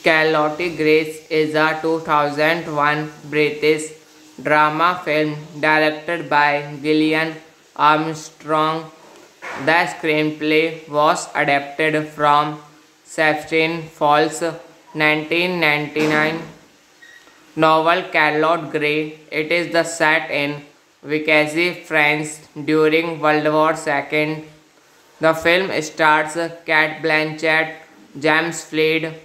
Charlotte Grace is a 2001 British drama film directed by Gillian Armstrong. The screenplay was adapted from Sebastian Fall's 1999 novel Charlotte Gray. It is the set in Vichy, France during World War II. The film stars Cate Blanchett, James Floyd,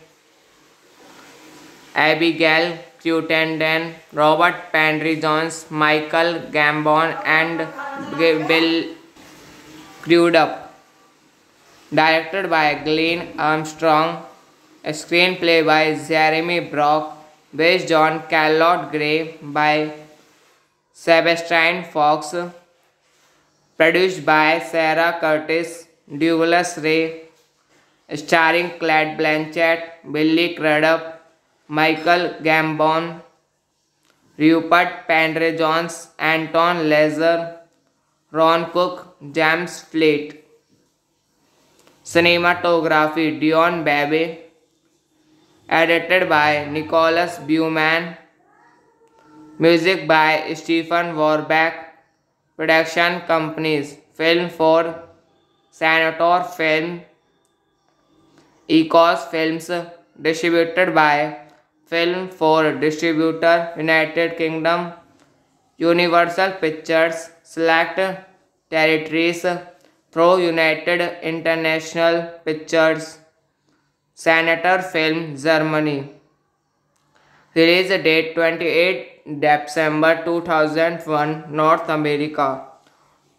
Abigail Cruttenden, Robert Penry-Jones, Michael Gambon, and Bill Crudup. Directed by Glenn Armstrong, a screenplay by Jeremy Brock, based on Charlotte Gray by Sebastian Fox, produced by Sarah Curtis, Douglas Ray, starring Cate Blanchett, Billy Crudup, Michael Gambon, Rupert Penry-Jones, Anton Lazer, Ron Cook, James Floyd. Cinematography Dion Babe. Edited by Nicholas Bauman. Music by Stephen Warbeck. Production companies Film for Senator Film, Ecos Films. Distributed by Film for Distributor United Kingdom, Universal Pictures. Select territories: Pro United International Pictures, Senator Film Germany. Release date 28 December 2001 North America,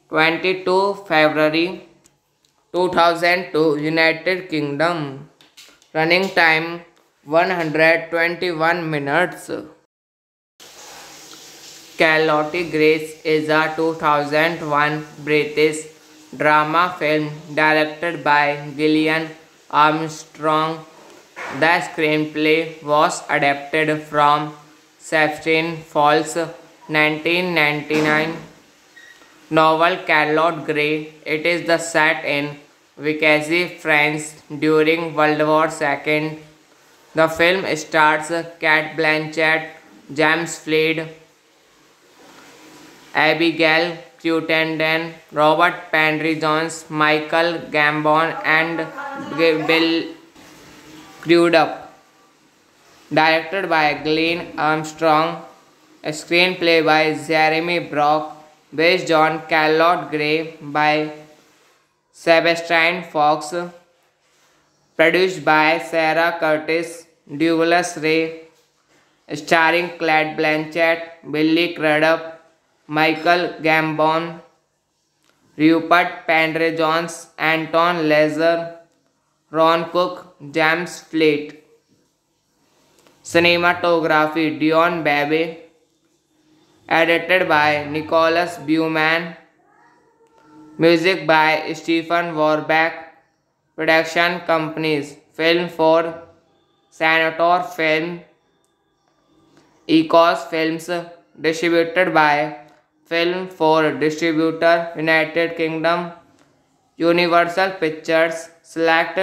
22 February 2002 United Kingdom. Running time 121 minutes. Charlotte Grace is a 2001 British drama film directed by Gillian Armstrong. The screenplay was adapted from Sebastian Fall's 1999 novel Charlotte Gray. It is the set in Vichy, France during World War II. The film stars Cate Blanchett, James Floyd, Abigail Cruttenden, Robert Penry-Jones, Michael Gambon, and Bill Crudup. Directed by Glenn Armstrong, a screenplay by Jeremy Brock, based on Charlotte Gray by Sebastian Fox, produced by Sarah Curtis, Douglas Ray, starring Cate Blanchett, Billy Crudup, Michael Gambon, Rupert Penry-Jones, Anton Lazer, Ron Cook, James Floyd. Cinematography Dion Babe. Edited by Nicholas Bauman. Music by Stephen Warbeck. Production companies Film for Senator Film, Ecos Films. Distributed by Film for Distributor United Kingdom, Universal Pictures. Select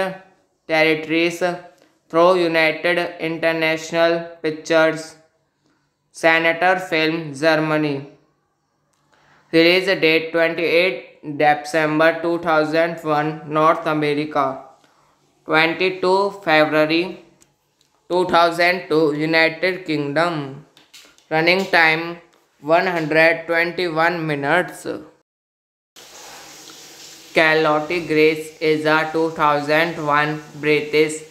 territories: Pro United International Pictures, Senator Film Germany. Release date 28 December 2001 North America, 22 February 2002 United Kingdom. Running time 121 minutes. Charlotte Grace is a 2001 British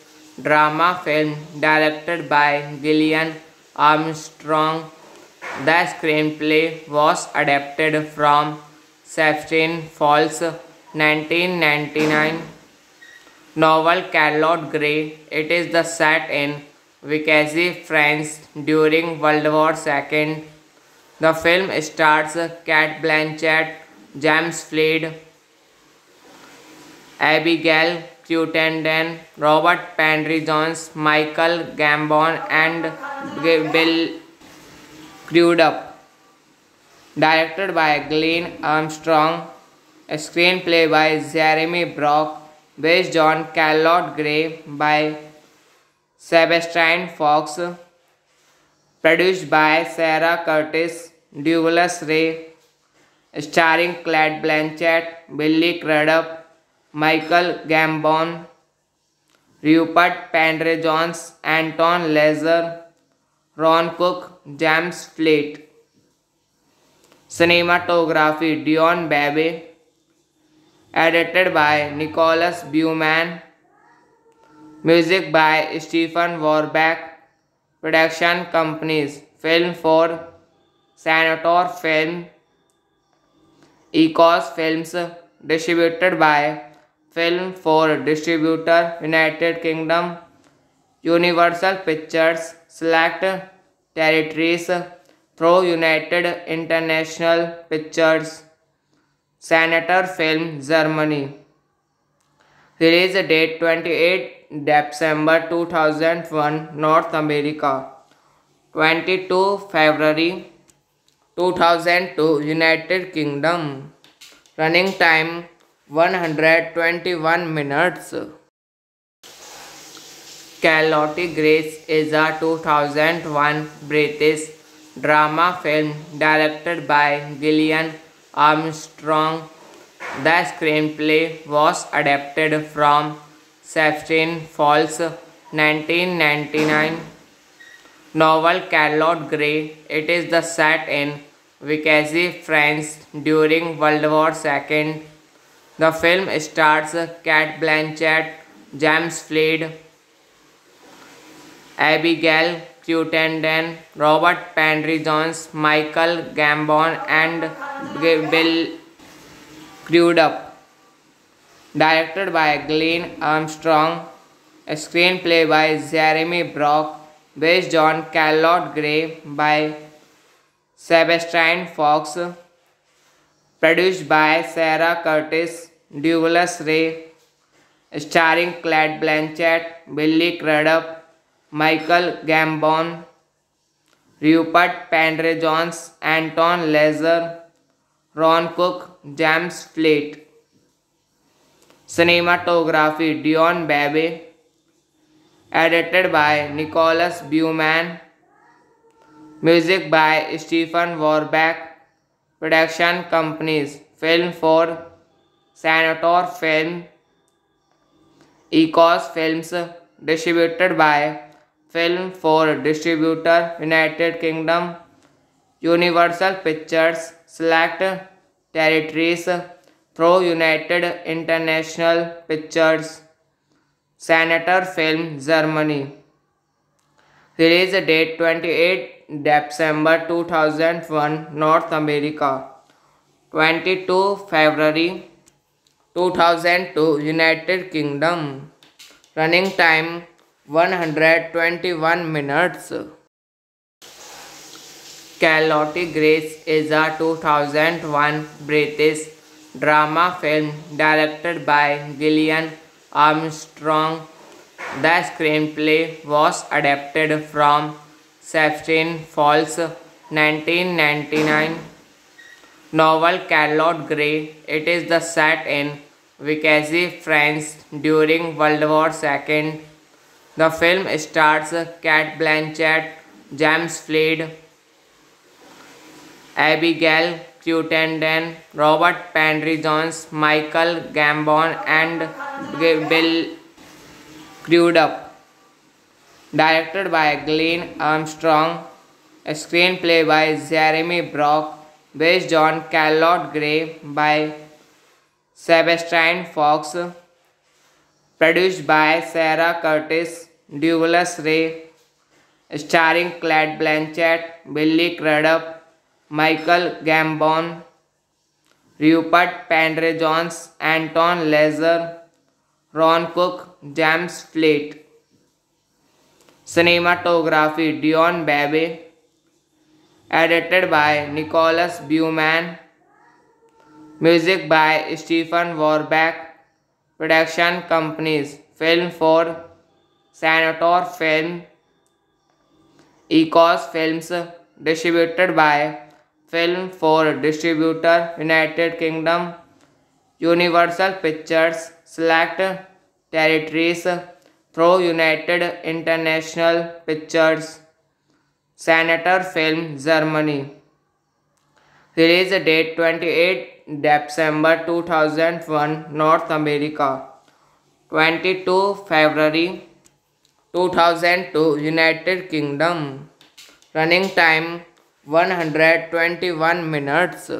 drama film directed by Gillian Armstrong. The screenplay was adapted from Sebastian Fall's 1999 novel Charlotte Gray. It is the set in Vichy, France during World War II. The film stars Cate Blanchett, James Floyd, Abigail Cruttenden, Robert Penry-Jones, Michael Gambon, and Bill Crudup. Directed by Glenn Armstrong, a screenplay by Jeremy Brock, based on Charlotte Gray by Sebastian Fox, produced by Sarah Curtis, Douglas Ray, starring Cate Blanchett, Billy Crudup, Michael Gambon, Rupert Penry-Jones, Anton Lazer, Ron Cook, James Fleet. Cinematography Dion Babe, edited by Nicholas Buman, music by Stephen Warbeck, production companies Film 4, Senator Film, Ecos Films, distributed by Film 4 Distributor, United Kingdom, Universal Pictures, Select Territories, through United International Pictures, Senator Film, Germany. Release date 28 December 2001, North America. 22 February 2002, United Kingdom. Running time 121 minutes. Charlotte Grace is a 2001 British drama film directed by Gillian Armstrong. The screenplay was adapted from Sebastian Falls' 1999 novel Charlotte Gray. It is the set in Vichy, France during World War II. The film stars Cate Blanchett, James Fleet, Abigail Cruttenden, Robert Penry-Jones, Michael Gambon, and Bill Crudup. Directed by Glenn Armstrong. A screenplay by Jeremy Brock, based on Charlotte Gray by Sebastian Fox, produced by Sarah Curtis, Douglas Ray, starring Cate Blanchett, Billy Crudup, Michael Gambon, Rupert Penry-Jones, Anton Lazer, Ron Cook, James Fleet. Cinematography Dion Babe, edited by Nicholas Buman, music by Stephen Warbeck, production companies Film 4, Senator Film, Ecos Films, distributed by Film 4 Distributor, United Kingdom, Universal Pictures, Select Territories, through United International Pictures, Senator Film, Germany. Release date 28 December 2001, North America. 22 February 2002, United Kingdom. Running time 121 minutes. Charlotte Grace is a 2001 British drama film directed by Gillian Armstrong. The screenplay was adapted from Sebastian Falls' 1999 novel Charlotte Gray. It is the set in Vichy, France during World War II. The film stars Cate Blanchett, James Fleet, Abigail Cruttenden, Robert Penry-Jones, Michael Gambon, and Bill Crudup. Directed by Glenn Armstrong. A screenplay by Jeremy Brock, based on Charlotte Gray by Sebastian Fox, produced by Sarah Curtis, Douglas Ray, starring Cate Blanchett, Billy Crudup, Michael Gambon, Rupert Penry-Jones, Anton Lazer, Ron Cook, James Fleet. Cinematography Dion Babe, edited by Nicholas Buman, music by Stephen Warbeck, production companies Film 4, Senator Film, Ecos Films, distributed by Film 4 Distributor, United Kingdom, Universal Pictures, Select Territories, through United International Pictures, Senator Film, Germany. Release date 28 December 2001, North America. 22 February 2002, United Kingdom. Running time 121 minutes.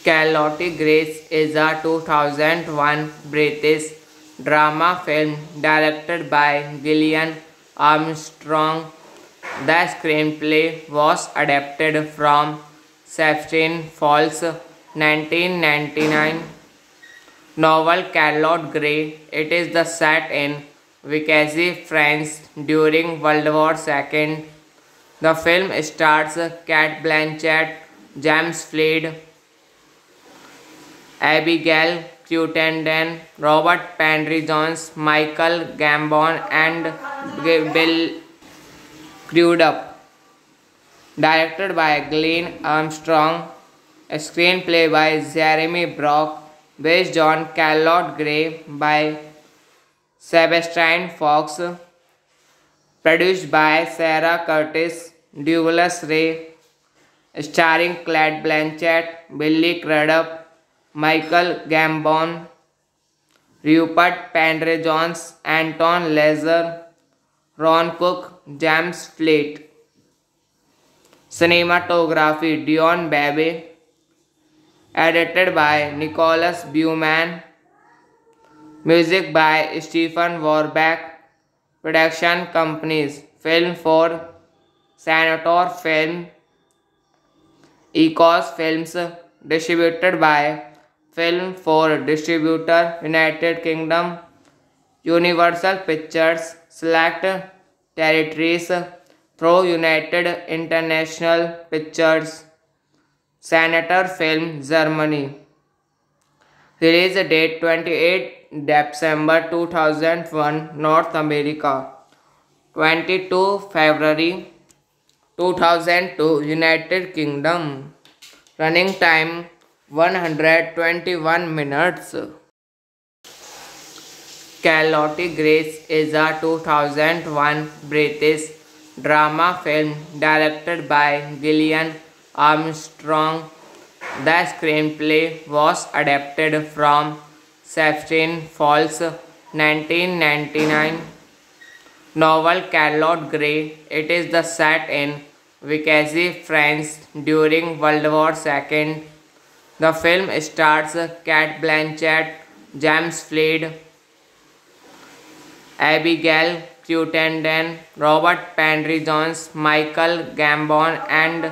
Charlotte Grace is a 2001 British drama film directed by Gillian Armstrong. The screenplay was adapted from Sebastian Falls' 1999 novel Charlotte Gray. It is the set in Vichy, France during World War II. The film stars Cate Blanchett, James Floyd, Abigail Cruttenden, Robert Penry Jones, Michael Gambon, and Bill Crudup. Directed by Glenn Armstrong. A screenplay by Jeremy Brock. Based on Charlotte Gray by Sebastian Fox. Produced by Sarah Curtis, Douglas Ray. Starring Cate Blanchett, Billy Crudup, Michael Gambon, Rupert Penry Jones, Anton Lesser, Ron Cook, James Floyd. Cinematography Dion Babe. Edited by Nicholas Buman. Music by Stephen Warbeck. Production companies Film 4, Senator Film, Ecos Films. Distributed by Film 4 Distributor, United Kingdom. Universal Pictures, Select Territories through United International Pictures, Senator Film, Germany. Release date 28 December 2001, North America. 22 February 2002, United Kingdom. Running time 121 minutes. Charlotte Grace is a 2001 British drama film directed by Gillian Armstrong. The screenplay was adapted from Sebastian Falls' 1999 novel Charlotte Gray. It is the set in Vichy, France during World War II. The film stars Cate Blanchett, James Floyd, Abigail Cruttenden, Robert Penry Jones, Michael Gambon, and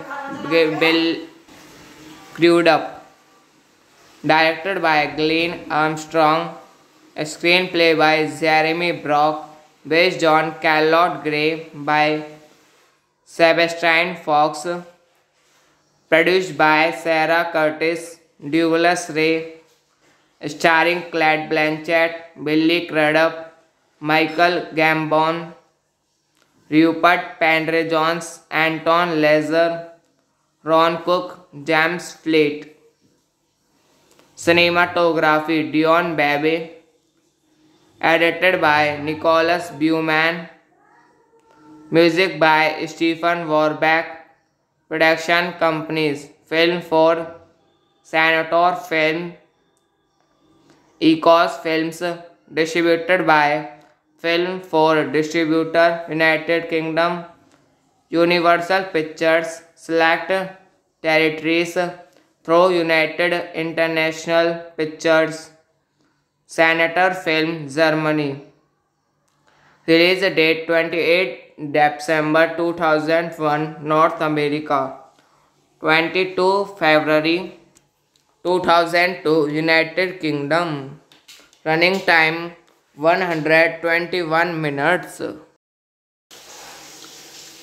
Bill Crudup. Directed by Glenn Armstrong. A screenplay by Jeremy Brock. Based on Charlotte Gray by Sebastian Fox. Produced by Sarah Curtis, Douglas Ray. Starring Cate Blanchett, Billy Crudup, Michael Gambon, Rupert Penry Jones, Anton Lesser, Ron Cook, James Floyd. Cinematography Dion Babe. Edited by Nicholas Buman. Music by Stephen Warbeck. Production companies Film 4, Senator Film, Ecos Films. Distributed by Film 4 Distributor, United Kingdom. Universal Pictures, Select Territories through United International Pictures, Senator Film, Germany. Release date 28 December 2001, North America. 22 February 2002, United Kingdom. Running time 121 minutes.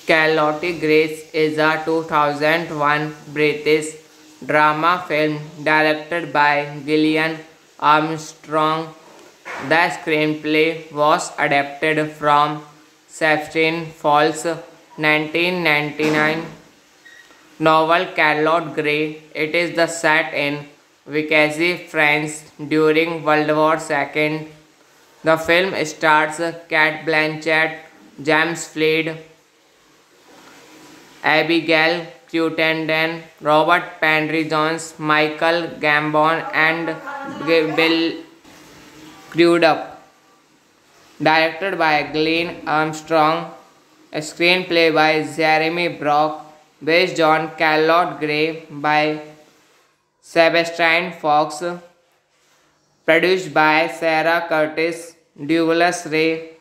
Charlotte Grace is a 2001 British drama film directed by Gillian Armstrong. The screenplay was adapted from Sebastian Falls' 1999 novel Charlotte Gray. It is the set in Vichy, France during World War II. The film stars Cate Blanchett, James Floyd, Abigail Cruttenden, Robert Penry Jones, Michael Gambon, and Bill Crudup. Directed by Glenn Armstrong, a screenplay by Jeremy Brock, based on Charlotte Gray by Sebastian Fox, produced by Sarah Curtis, Douglas Ray,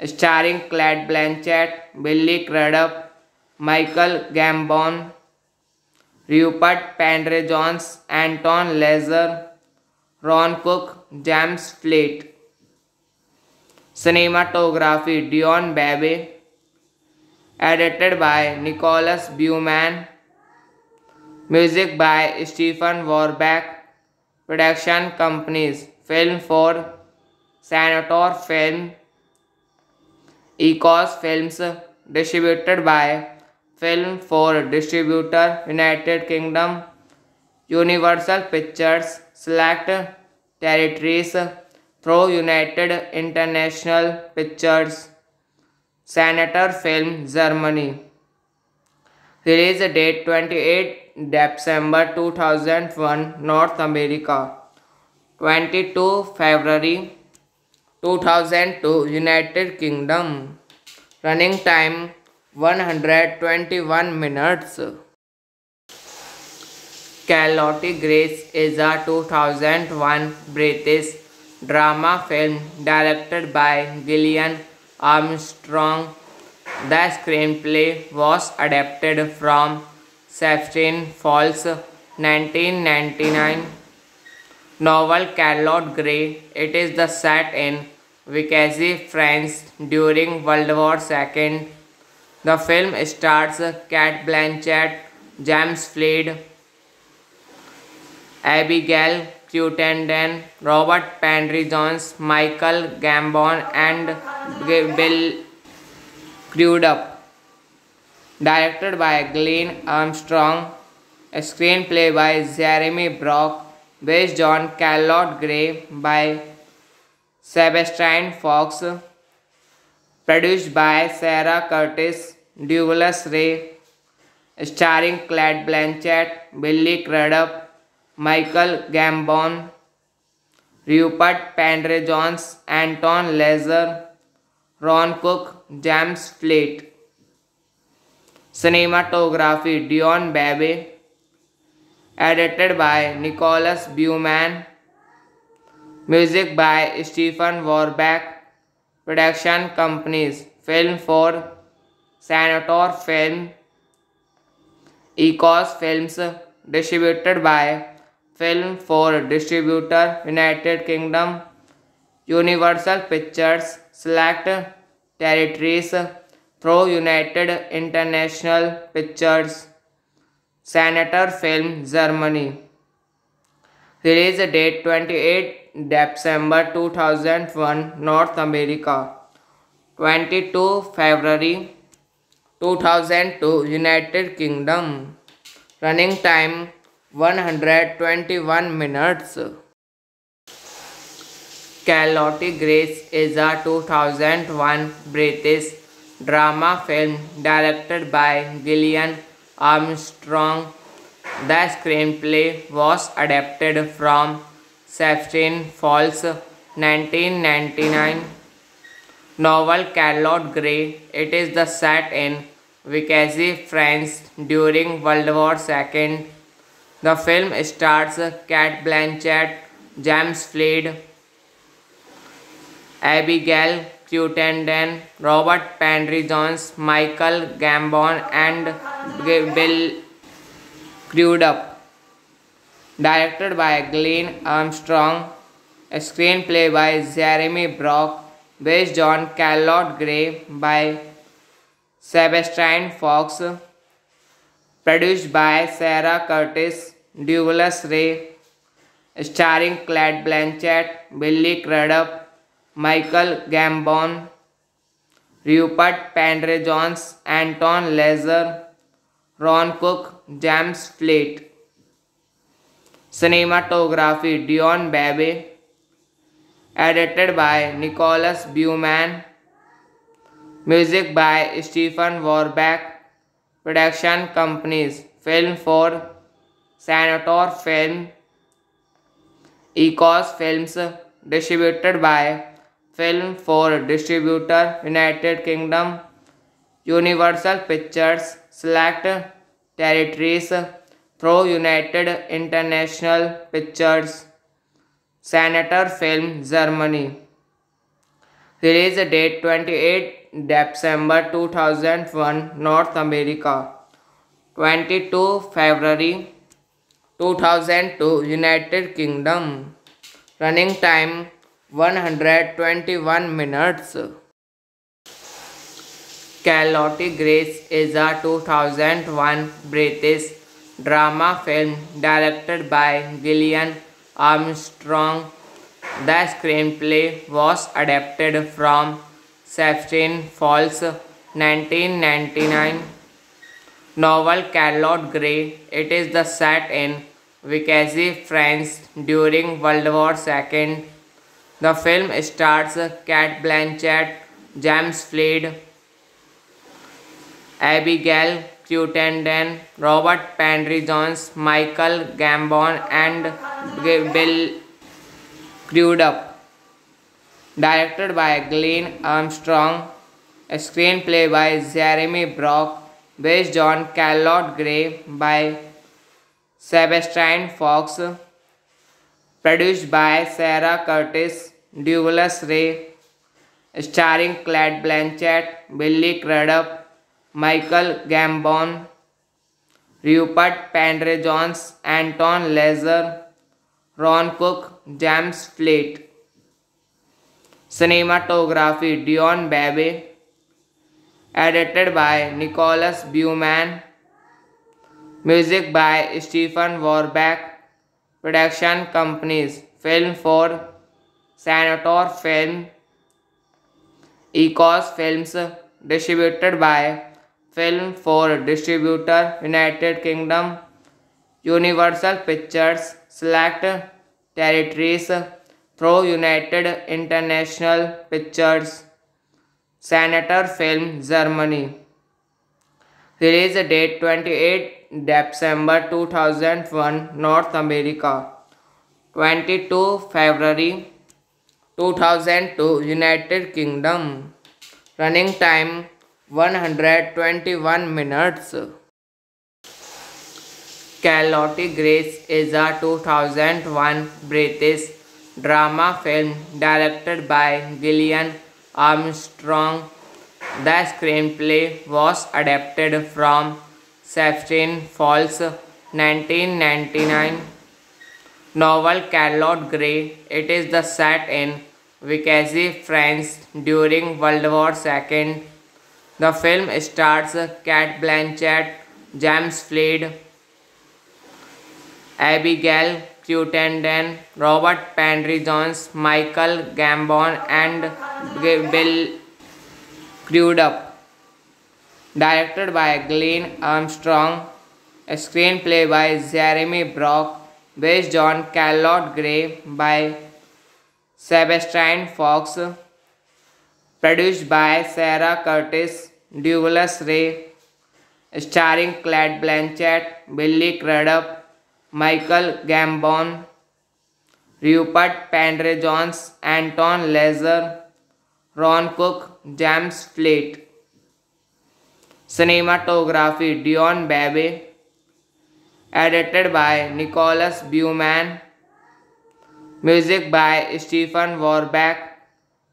starring Cate Blanchett, Billy Crudup, Michael Gambon, Rupert Penry Jones, Anton Lazer, Ron Cook, James Fleet. Cinematography Dion Babe. Edited by Nicholas Buman. Music by Stephen Warbeck. Production companies Film 4, Senator Film, Ecos Films. Distributed by Film 4 Distributor, United Kingdom, Universal Pictures, Select Territories, through United International Pictures, Senator Film, Germany. Release date 28 December 2001, North America. 22 February 2002, United Kingdom. Running time 121 minutes. Charlotte Grace is a 2001 British drama film directed by Gillian Armstrong. The screenplay was adapted from Sebastian Falls' 1999 novel Charlotte Gray. It is the set in Vichy, France during World War II. The film stars Cate Blanchett, James Floyd, Abigail Cruttenden, Robert Penry Jones, Michael Gambon, and Bill Crudup. Directed by Glenn Armstrong, a screenplay by Jeremy Brock, based on Charlotte Gray by Sebastian Fox, produced by Sarah Curtis, Douglas Ray, starring Cate Blanchett, Billy Crudup, Michael Gambon, Rupert Penry Jones, Anton Lazer, Ron Cook, James Fleet. Cinematography Dion Babe. Edited by Nicholas Buman. Music by Stephen Warbeck. Production companies Film 4, Senator Film, Ecos Films. Distributed by Film 4 Distributor, United Kingdom, Universal Pictures, Select Territories, through United International Pictures, Senator Film, Germany. Release date 28 December 2001, North America. 22 February 2002, United Kingdom. Running time 121 minutes. Charlotte Grace is a 2001 British drama film directed by Gillian Armstrong. The screenplay was adapted from Sebastian Falls' 1999 novel Charlotte Gray. It is the set in Vichy, France during World War II. The film stars Cate Blanchett, James Floyd, Abigail Cruttenden, Robert Penry Jones, Michael Gambon, and Bill Crudup. Directed by Glenn Armstrong, a screenplay by Jeremy Brock, based on Charlotte Gray by Sebastian Fox, produced by Sarah Curtis, Douglas Ray, starring Cate Blanchett, Billy Crudup, Michael Gambon, Rupert Penry Jones, Anton Lazer, Ron Cook, James Fleet. Cinematography Dion Babe. Edited by Nicholas Buman. Music by Stephen Warbeck. Production companies Film for Senator Film, Ecos Films, distributed by Film for Distributor, United Kingdom, Universal Pictures, Select Territories, through United International Pictures, Senator Film, Germany. Release date 28 December 2001, North America. 22 February 2002, United Kingdom. Running time 121 minutes. Charlotte Grace is a 2001 British drama film directed by Gillian Armstrong. The screenplay was adapted from Sebastian Falls' 1999 novel Charlotte Gray. It is the set in Vichy, France during World War II. The film stars Cate Blanchett, James Floyd, Abigail Cruttenden, Robert Penry-Jones, Michael Gambon, and Bill Crudup. Directed by Glenn Armstrong. A screenplay by Jeremy Brock, based on Charlotte Gray by Sebastian Fox. Produced by Sarah Curtis, Douglas Ray, starring Cate Blanchett, Billy Crudup, Michael Gambon, Rupert Penry-Jones, Anton Lesser, Ron Cook, James Floyd. Cinematography Dion Babe. Edited by Nicholas Buman. Music by Stephen Warbeck. Production companies Film for Senator Film, Ecos Films, distributed by Film for Distributor, United Kingdom, Universal Pictures, Select Territories, through United International Pictures, Senator Film, Germany. Release date 28 December 2001, North America. 22 February 2002, United Kingdom. Running time 121 minutes. Charlotte Grace is a 2001 British drama film directed by Gillian Armstrong. The screenplay was adapted from Sebastian Falls' 1999 novel Charlotte Gray. It is the set in Vichy, France during World War II. The film stars Cate Blanchett, James Floyd, Abigail Cruttenden, Robert Penry-Jones, Michael Gambon, and Bill Crudup. Directed by Glenn Armstrong. A screenplay by Jeremy Brock, based on Charlotte Gray by Sebastian Fox. Produced by Sarah Curtis, Douglas Ray, starring Cate Blanchett, Billy Crudup, Michael Gambon, Rupert Penry-Jones, Anton Lesser, Ron Cook, James Floyd. Cinematography Dion Babe. Edited by Nicholas Buman. Music by Stephen Warbeck.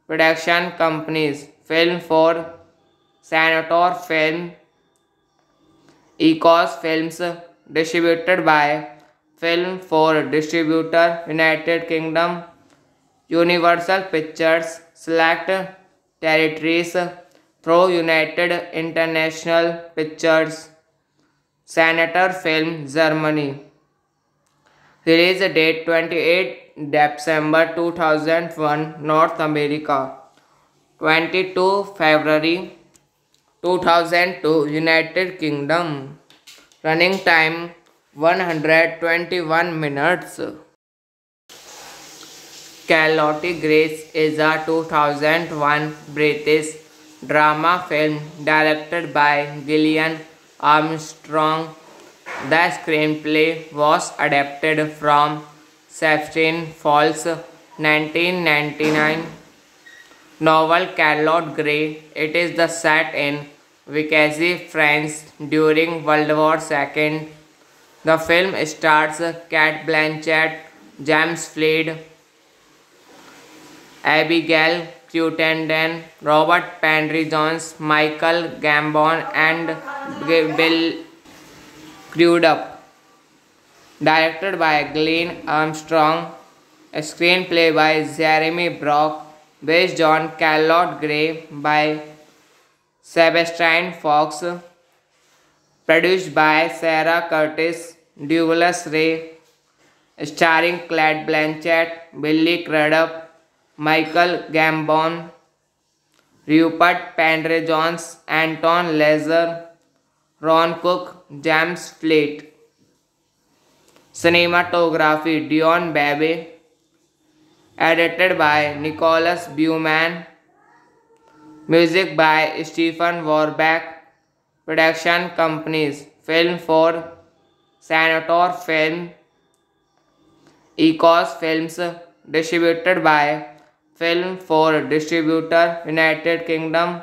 Production companies Film for Senator Film, Ecos Films, distributed by Film for Distributor, United Kingdom, Universal Pictures, Select Territories, through United International Pictures, Senator Film, Germany. Release date 28 December 2001, North America. 22 February 2002, United Kingdom. Running time 121 minutes. Charlotte Grace is a 2001 British drama film directed by Gillian Armstrong. The screenplay was adapted from Sebastian Fall's 1999 novel Charlotte Gray. It is the set in Vichy, France during World War II. The film stars Cate Blanchett, James Floyd, Abigail Cruttenden, Robert Penry-Jones, Michael Gambon, and Bill Crudup. Directed by Glenn Armstrong, a screenplay by Jeremy Brock, based on Charlotte Gray by Sebastian Fox, produced by Sarah Curtis, Douglas Ray, starring Cate Blanchett, Billy Crudup, Michael Gambon, Rupert Penry-Jones, Anton Lazer, Ron Cook, James Floyd. Cinematography Dion Babe. Edited by Nicholas Buman. Music by Stephen Warbeck. Production companies Film for Senator Film, Ecos Films. Distributed by Film for Distributor United Kingdom,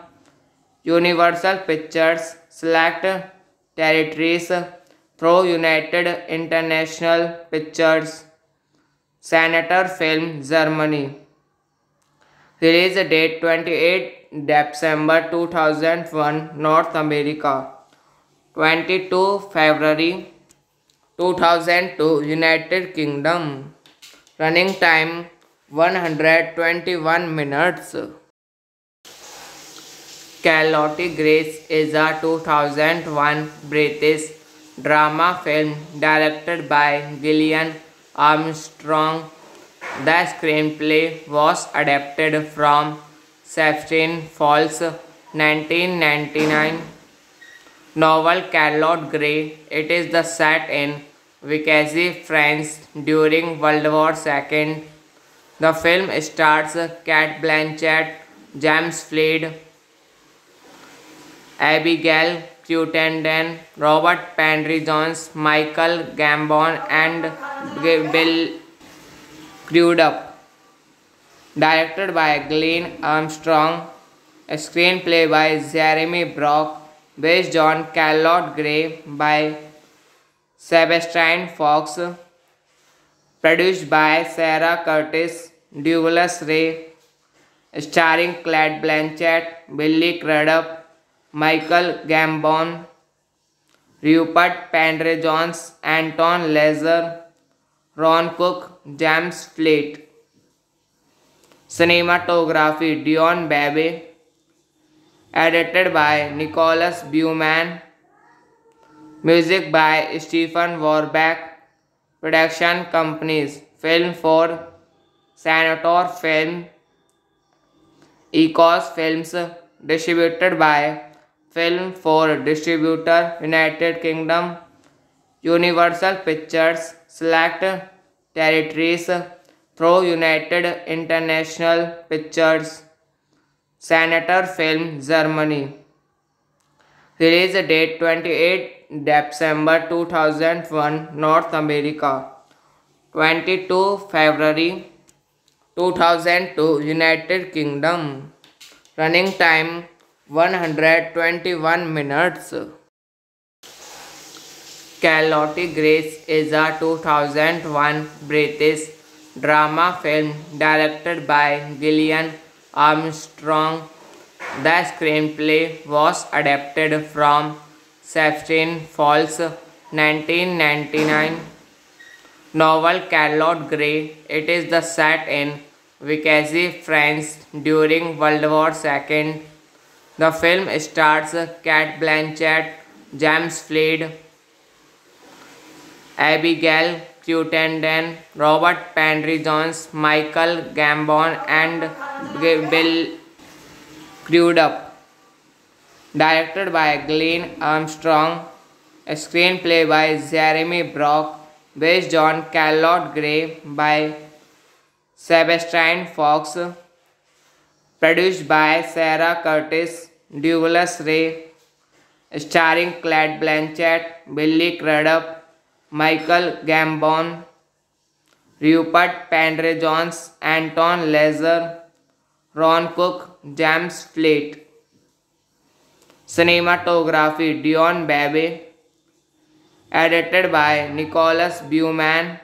Universal Pictures. Select territories: Pro United International Pictures, Senator Film Germany. Release date 28 December 2001 North America, 22 February 2002 United Kingdom. Running time 121 minutes. Charlotte Grace is a 2001 British drama film directed by Gillian Armstrong. The screenplay was adapted from Sebastian Fall's 1999 novel Charlotte Gray. It is the set in Vichy, France during World War II. The film stars Cate Blanchett, James Floyd, Abigail Cruttenden, Robert Penry-Jones, Michael Gambon, and Bill Crudup. Directed by Glenn Armstrong, a screenplay by Jeremy Brock, based on Charlotte Gray by Sebastian Fox, produced by Sarah Curtis, Douglas Ray, starring Cate Blanchett, Billy Crudup, Michael Gambon, Rupert Penry-Jones, Anton Lazer, Ron Cook, James Floyd. Cinematography Dion Babe. Edited by Nicholas Buman. Music by Stephen Warbeck. Production companies Film for Senator Film, Ecos Films. Distributed by Film for Distributor United Kingdom, Universal Pictures. Select territories: Pro United International Pictures, Senator Film Germany. Release date 28 December 2001 North America, 22 February 2002 United Kingdom. Running time 121 minutes. Charlotte Grace is a 2001 British drama film directed by Gillian Armstrong. The screenplay was adapted from Sebastian Fall's 1999 novel Charlotte Gray. It is the set in Vichy, France during World War II. The film stars Cate Blanchett, James Floyd, Abigail Cruttenden, Robert Penry-Jones, Michael Gambon, and Bill Crudup. Directed by Glenn Armstrong, a screenplay by Jeremy Brock, based on Charlotte Gray by Sebastian Fox, produced by Sarah Curtis, Douglas Ray, starring Cate Blanchett, Billy Crudup, Michael Gambon, Rupert Penry-Jones, Anton Lazer, Ron Cook, James Fleet. Cinematography Dion Babe, edited by Nicholas Buman,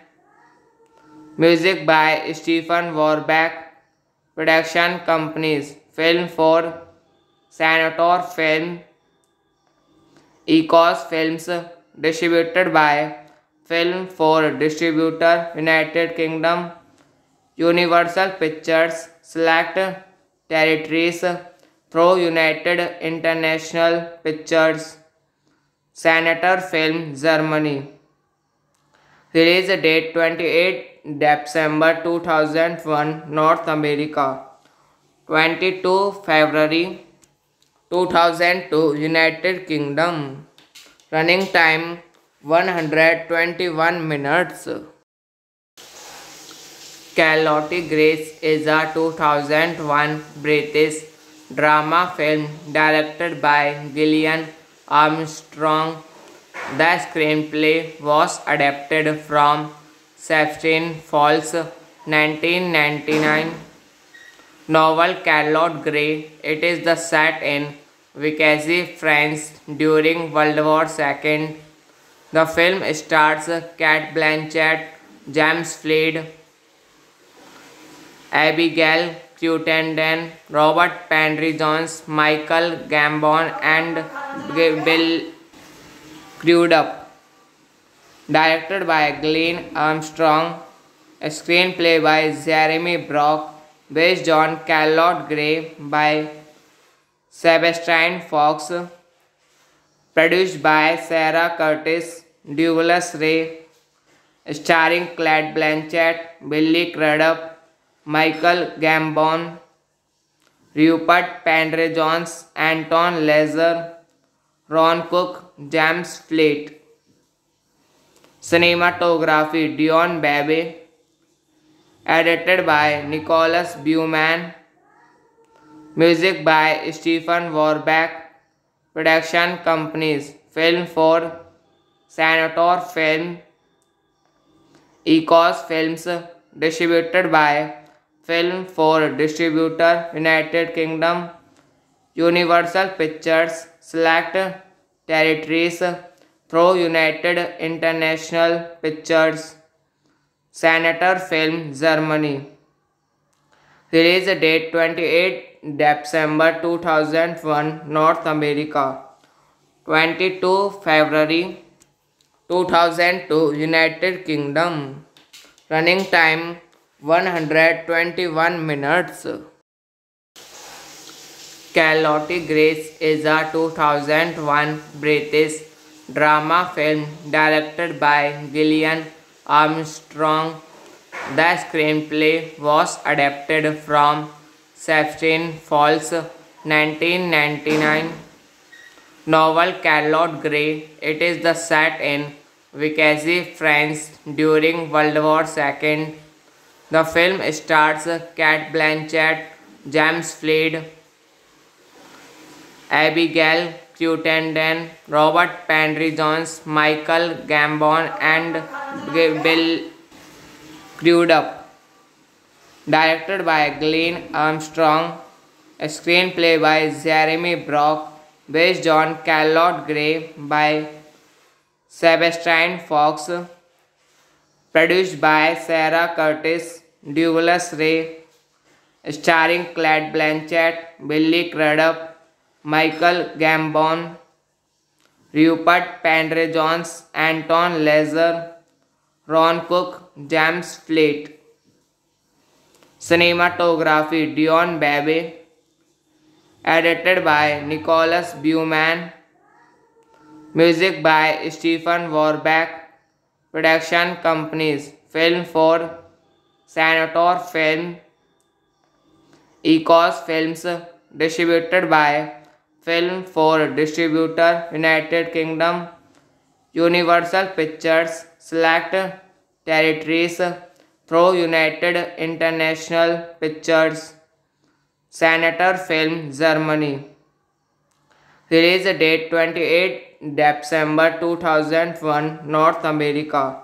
music by Stephen Warbeck, production companies Film 4, Senator Film, Ecos Films, distributed by Film 4 Distributor, United Kingdom, Universal Pictures, Select Territories, through United International Pictures, Senator Film, Germany. Release date 28 December 2001, North America. 22 February 2002, United Kingdom. Running time 121 minutes. Charlotte Grace is a 2001 British drama film directed by Gillian Armstrong. The screenplay was adapted from Sebastian Falls' 1999 novel Charlotte Gray. It is the set in Vichy, France during World War II. The film stars Cate Blanchett, James Fleet, Abigail Cruttenden, Robert Penry-Jones, Michael Gambon, and Bill Crudup. Directed by Glenn Armstrong. A screenplay by Jeremy Brock, based on Charlotte Gray by Sebastian Fox, produced by Sarah Curtis, Douglas Ray, starring Cate Blanchett, Billy Crudup, Michael Gambon, Rupert Penry-Jones, Anton Lazer, Ron Cook, James Fleet. Cinematography Dion Babe, edited by Nicholas Buman, music by Stephen Warbeck, production companies Film 4, Senator Film, Ecos Films, distributed by Film 4 Distributor, United Kingdom, Universal Pictures, Select Territories, through United International Pictures, Senator Film, Germany. Release date 28 December 2001, North America. 22 February 2002, United Kingdom. Running time 121 minutes. Charlotte Grace is a 2001 British drama film directed by Gillian Armstrong. The screenplay was adapted from Sebastian Falls' 1999 novel Charlotte Gray. It is the set in Vichy, France during World War II. The film stars Cate Blanchett, James Fleet, Abigail Cruttenden, Robert Penry-Jones, Michael Gambon, and Bill Crudup. Directed by Glenn Armstrong. A screenplay by Jeremy Brock, based on Charlotte Gray by Sebastian Fox, produced by Sarah Curtis, Douglas Ray, starring Cate Blanchett, Billy Crudup, Michael Gambon, Rupert Penry-Jones, Anton Lazer, Ron Cook, James Fleet. Cinematography Dion Babe, edited by Nicholas Buman, music by Stephen Warbeck, production companies Film 4, Senator Film, Ecos Films, distributed by Film 4 Distributor, United Kingdom, Universal Pictures, Select Territories, Pro United International Pictures. Senator Film Germany. Release date 28 December 2001 North America.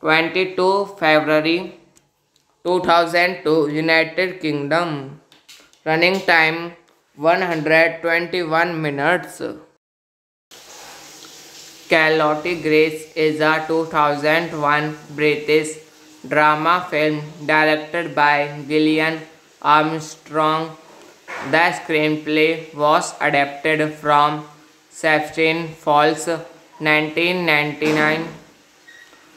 22 February 2002 United Kingdom. Running time 121 minutes. Charlotte Grace is a 2001 British drama film directed by Gillian Armstrong. The screenplay was adapted from Sebastian Falls' 1999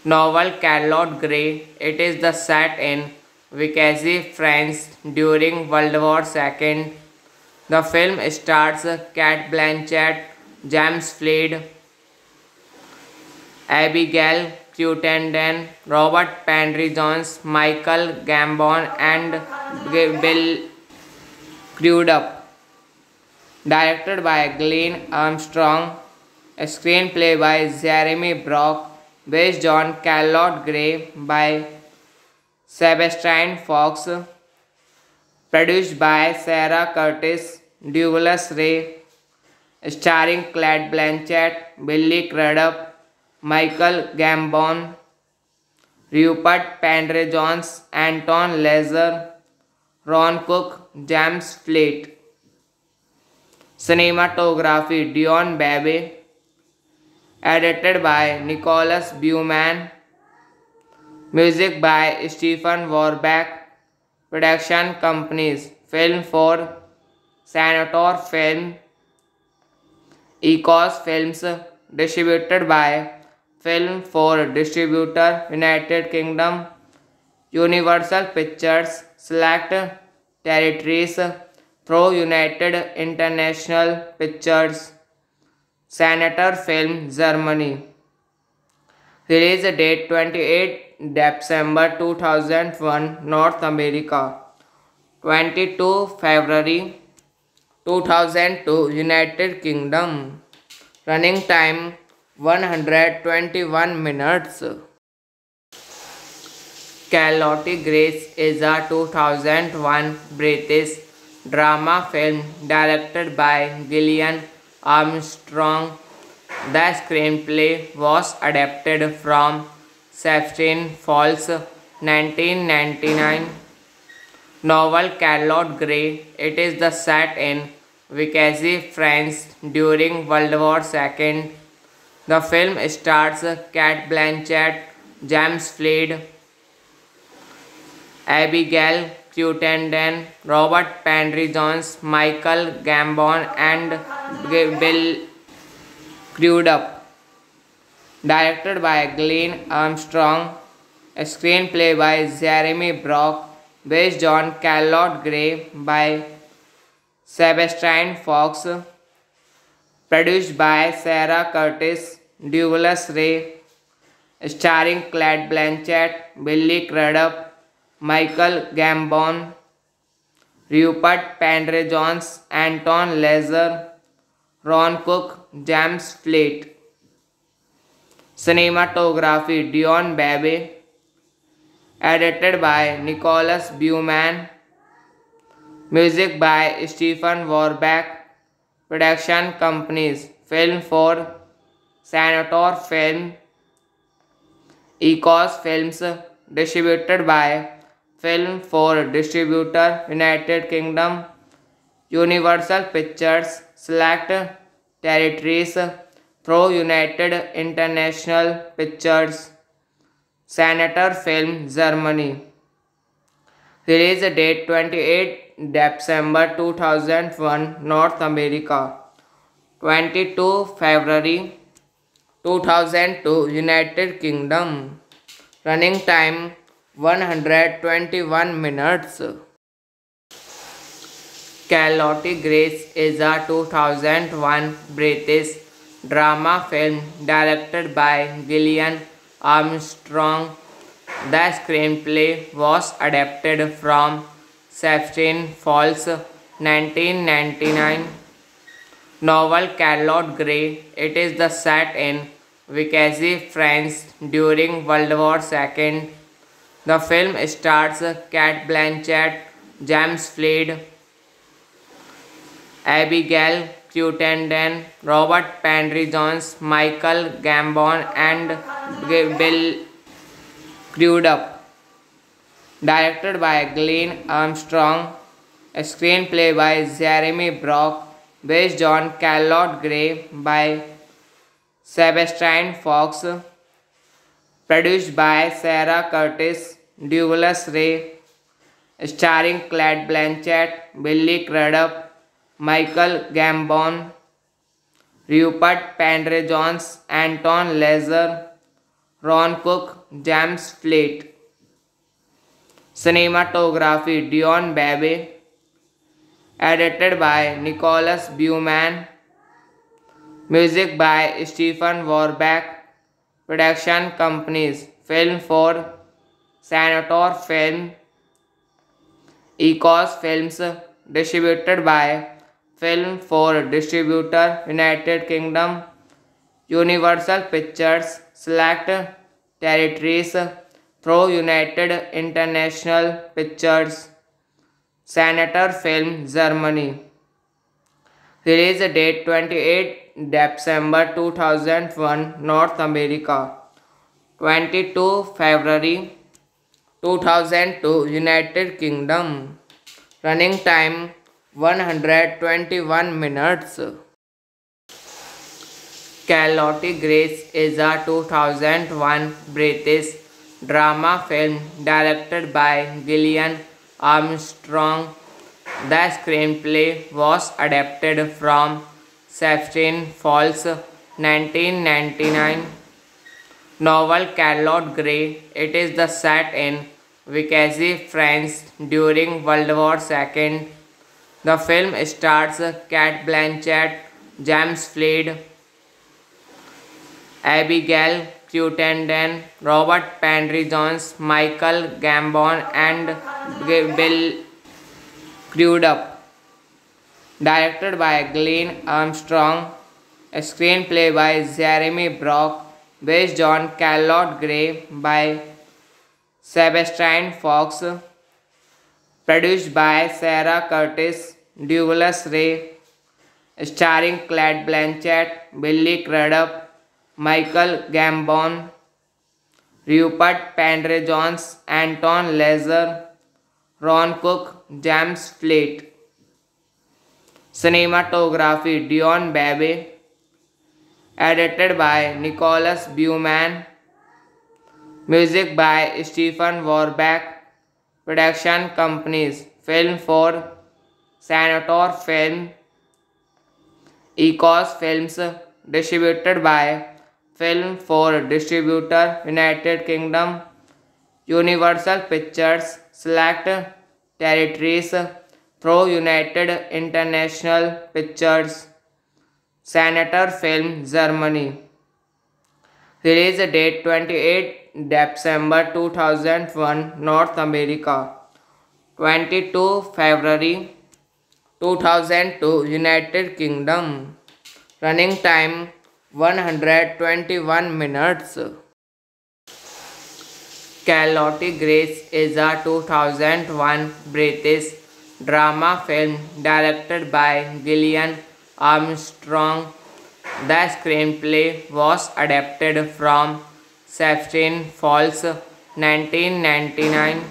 novel Charlotte Gray. It is the set in Vichy, France during World War II. The film stars Cate Blanchett, James Floyd, Abigail Cruttenden, Robert Penry Jones, Michael Gambon, and Bill Crudup. Directed by Glenn Armstrong. A screenplay by Jeremy Brock. Based on Charlotte Gray by Sebastian Fox. Produced by Sarah Curtis, Douglas Ray. Starring Cate Blanchett, Billy Crudup, Michael Gambon, Rupert Penry Jones, Anton Lesser, Ron Cook, James Floyd. Cinematography Dion Babe. Edited by Nicholas Buman. Music by Stephen Warbeck. Production companies Film for Senator Film, Ecos Films. Distributed by Film for Distributor United Kingdom, Universal Pictures. Select territories: Pro United International Pictures, Senator Film Germany. Release date 28 December 2001 North America. 22 February 2002 United Kingdom. Running time 121 minutes. Charlotte Grace is a 2001 British drama film directed by Gillian Armstrong. The screenplay was adapted from Sebastian Falls' 1999 novel Charlotte Gray. It is the set in Vichy, France during World War II. The film stars Cate Blanchett, James Floyd, Abigail Cruttenden, Robert Penry Jones, Michael Gambon, and Bill Crudup. Directed by Glenn Armstrong. A screenplay by Jeremy Brock. Based on Charlotte Gray by Sebastian Fox. Produced by Sarah Curtis, Douglas Ray. Starring Cate Blanchett, Billy Crudup, Michael Gambon, Rupert Penry Jones, Anton Lesser, Ron Cook, James Floyd. Cinematography Dion Babe. Edited by Nicholas Buman. Music by Stephen Warbeck. Production companies Film for Senator Film, Ecos Films. Distributed by Film for Distributor United Kingdom, Universal Pictures. Select territories: Pro United International Pictures, Senator Film Germany. Release date 28 December 2001 North America. 22 February 2002 United Kingdom. Running time 121 minutes. Charlotte Grace is a 2001 British drama film directed by Gillian Armstrong. The screenplay was adapted from Sebastian Falls' 1999 novel Charlotte Gray. It is the set in Vichy, France during World War II. The film stars Cate Blanchett, James Floyd, Abigail Cruttenden, Robert Penry Jones, Michael Gambon, and Bill Crudup. Directed by Glenn Armstrong, a screenplay by Jeremy Brock, based on Charlotte Gray by Sebastian Fox, produced by Sarah Curtis, Douglas Ray, starring Cate Blanchett, Billy Crudup, Michael Gambon, Rupert Penry Jones, Anton Lazer, Ron Cook, James Floyd. Cinematography Dion Babe. Edited by Nicholas Buman. Music by Stephen Warbeck. Production companies Film 4, Senator Film, Ecos Films. Distributed by Film 4 Distributor, United Kingdom, Universal Pictures. Select territories through United International Pictures. Senator Film, Germany. Release date 28 December 2001, North America. 22 February 2002, United Kingdom. Running time 121 minutes. Charlotte Grace is a 2001 British drama film directed by Gillian Armstrong. The screenplay was adapted from Sebastian Falls' 1999 novel Charlotte Gray. It is the set in Vichy, France during World War II. The film stars Cate Blanchett, James Floyd, Abigail Cruttenden, Robert Penry Jones, Michael Gambon, and Bill Crudup. Directed by Glenn Armstrong, a screenplay by Jeremy Brock, based on Charlotte Gray by Sebastian Fox, produced by Sarah Curtis, Douglas Ray, starring Cate Blanchett, Billy Crudup, Michael Gambon, Rupert Penry Jones, Anton Lazer, Ron Cook, James Floyd. Cinematography Dion Babe. Edited by Nicholas Buman. Music by Stephen Warbeck. Production companies Film 4, Senator Film, Ecos Films. Distributed by Film 4 Distributor, United Kingdom, Universal Pictures. Select territories through United International Pictures. Senator Film, Germany. Release date 28 December 2001, North America. 22 February 2002, United Kingdom. Running time 121 minutes. Charlotte Grace is a 2001 British drama film directed by Gillian Armstrong. The screenplay was adapted from Sebastian Falls' 1999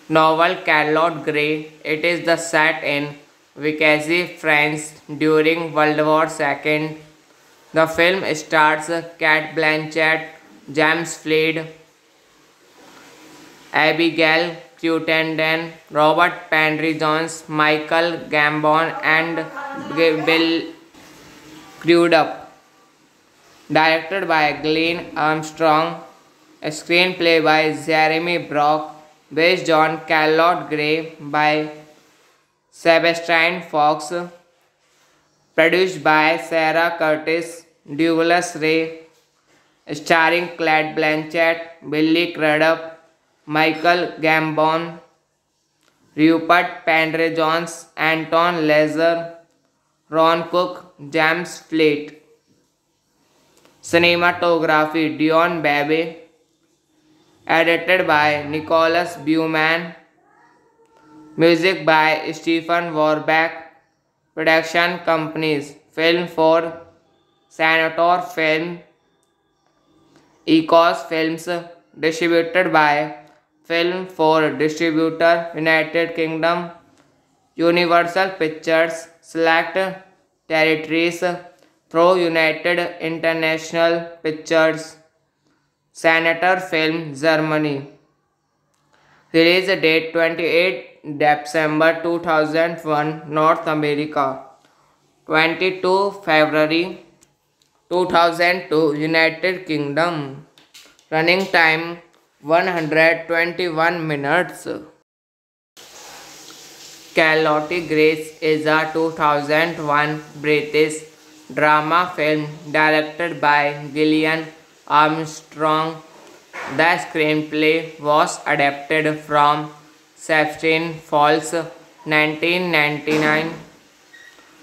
novel Charlotte Gray. It is the set in Vichy, France during World War II. The film stars Cate Blanchett, James Floyd, Abigail Cruttenden, Robert Penry Jones, Michael Gambon, and Bill Crudup. Directed by Glenn Armstrong, a screenplay by Jeremy Brock, based on Charlotte Gray by Sebastian Fox, produced by Sarah Curtis, Douglas Ray, starring Cate Blanchett, Billy Crudup, Michael Gambon, Rupert Penry Jones, Anton Lazer, Ron Cook, James Floyd. Cinematography Dion Babe. Edited by Nicholas Buman. Music by Stephen Warbeck. Production companies Film for Senator Film, Ecos Films, distributed by Film for Distributor, United Kingdom, Universal Pictures, Select Territories, through United International Pictures, Senator Film, Germany. Release date 28 December 2001, North America. 22 February 2002, United Kingdom. Running time 121 minutes. Charlotte Grace is a 2001 British drama film directed by Gillian Armstrong. The screenplay was adapted from Sebastian Falls' 1999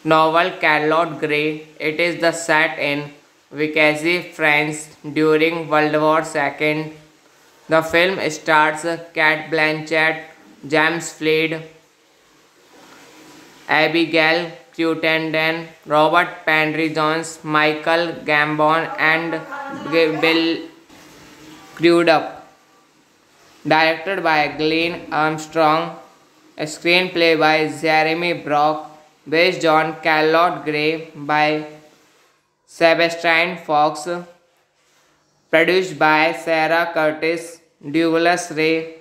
novel Charlotte Gray. It is the set in Vichy, France during World War II. The film stars Cate Blanchett, James Floyd, Abigail Cruttenden, Robert Penry-Jones, Michael Gambon, and Bill Crudup. Directed by Glenn Armstrong. A screenplay by Jeremy Brock. Based on Charlotte Gray by Sebastian Fox. Produced by Sarah Curtis, Douglas Ray.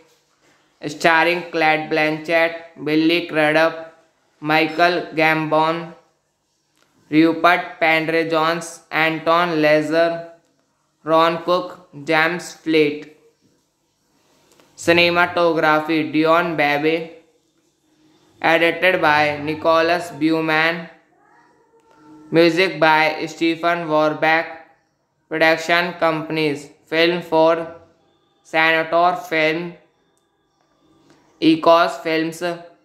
Starring Cate Blanchett, Billy Crudup, Michael Gambon, Rupert Penry-Jones, Anton Lesser, Ron Cook, James Floyd. Cinematography Dion Babe. Edited by Nicholas Buman. Music by Stephen Warbeck. Production companies Film for Senator Film, Ecos Films,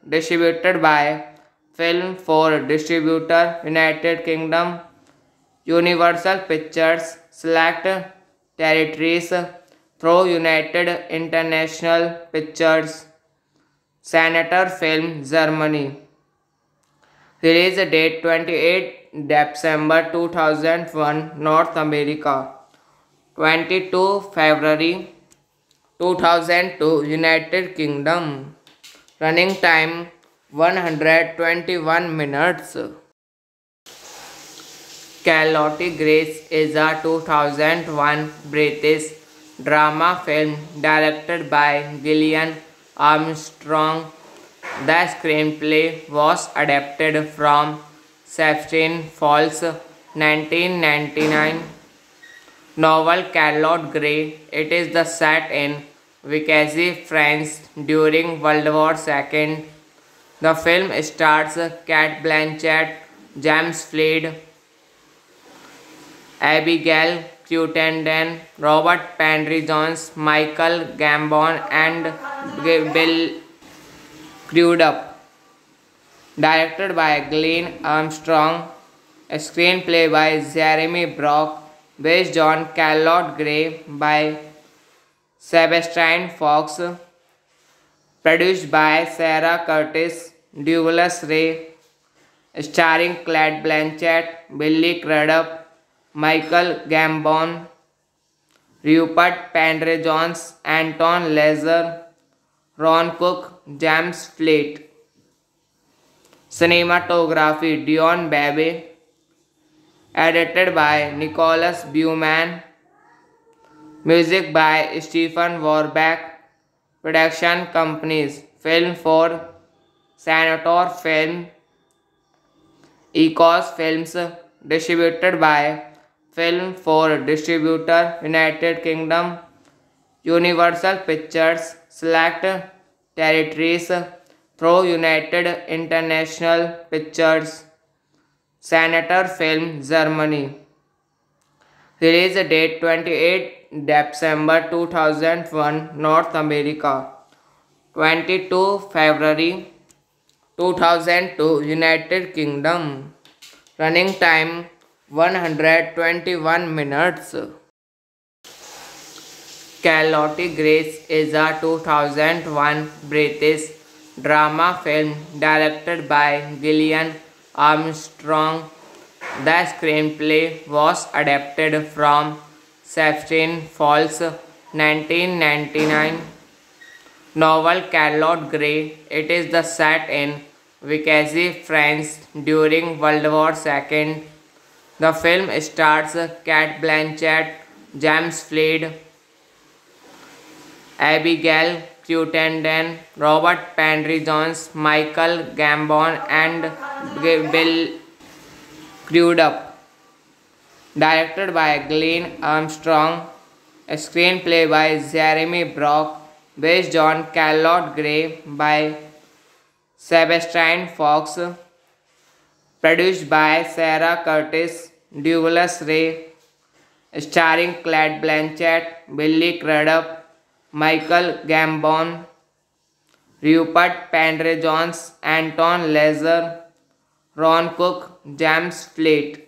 distributed by Film for Distributor, United Kingdom, Universal Pictures, Select Territories, through United International Pictures, Senator Film, Germany. Release date 28 December 2001, North America. 22 February 2002, United Kingdom. Running time 121 minutes. Charlotte Grace is a 2001 British drama film directed by Gillian Armstrong. The screenplay was adapted from Sebastian Falls' 1999 novel Charlotte Gray. It is the set in Vichy, France during World War II. The film stars Cate Blanchett, James Floyd, Abigail Cruttenden, Robert Penry-Jones, Michael Gambon, and Bill Crudup. Directed by Glenn Armstrong. A screenplay by Jeremy Brock. Based on Charlotte Gray by Sebastian Fox. Produced by Sarah Curtis, Douglas Ray. Starring Cate Blanchett, Billy Crudup, Michael Gambon, Rupert Penry-Jones, Anton Lesser, Ron Cook, James Floyd. Cinematography Dion Babe. Edited by Nicholas Buman. Music by Stephen Warbeck. Production companies Film for Senator Film, Ecos Films, distributed by Film for Distributor, United Kingdom, Universal Pictures, Select Territories, through United International Pictures, Senator Film, Germany. Release date 28 December 2001, North America. 22 February 2002, United Kingdom. Running time 121 minutes. Charlotte Grace is a 2001 British drama film directed by Gillian Armstrong. The screenplay was adapted from Sebastian Fall's 1999 novel Charlotte Gray. It is the set in Vichy, France during World War II. The film stars Cate Blanchett, James Floyd, Abigail Cruttenden, Robert Penry-Jones, Michael Gambon, and Bill Crudup. Directed by Glenn Armstrong, a screenplay by Jeremy Brock, based on Charlotte Gray by Sebastian Fox, produced by Sarah Curtis, Douglas Ray, starring Cate Blanchett, Billy Crudup, Michael Gambon, Rupert Penry-Jones, Anton Lazer, Ron Cook, James Floyd.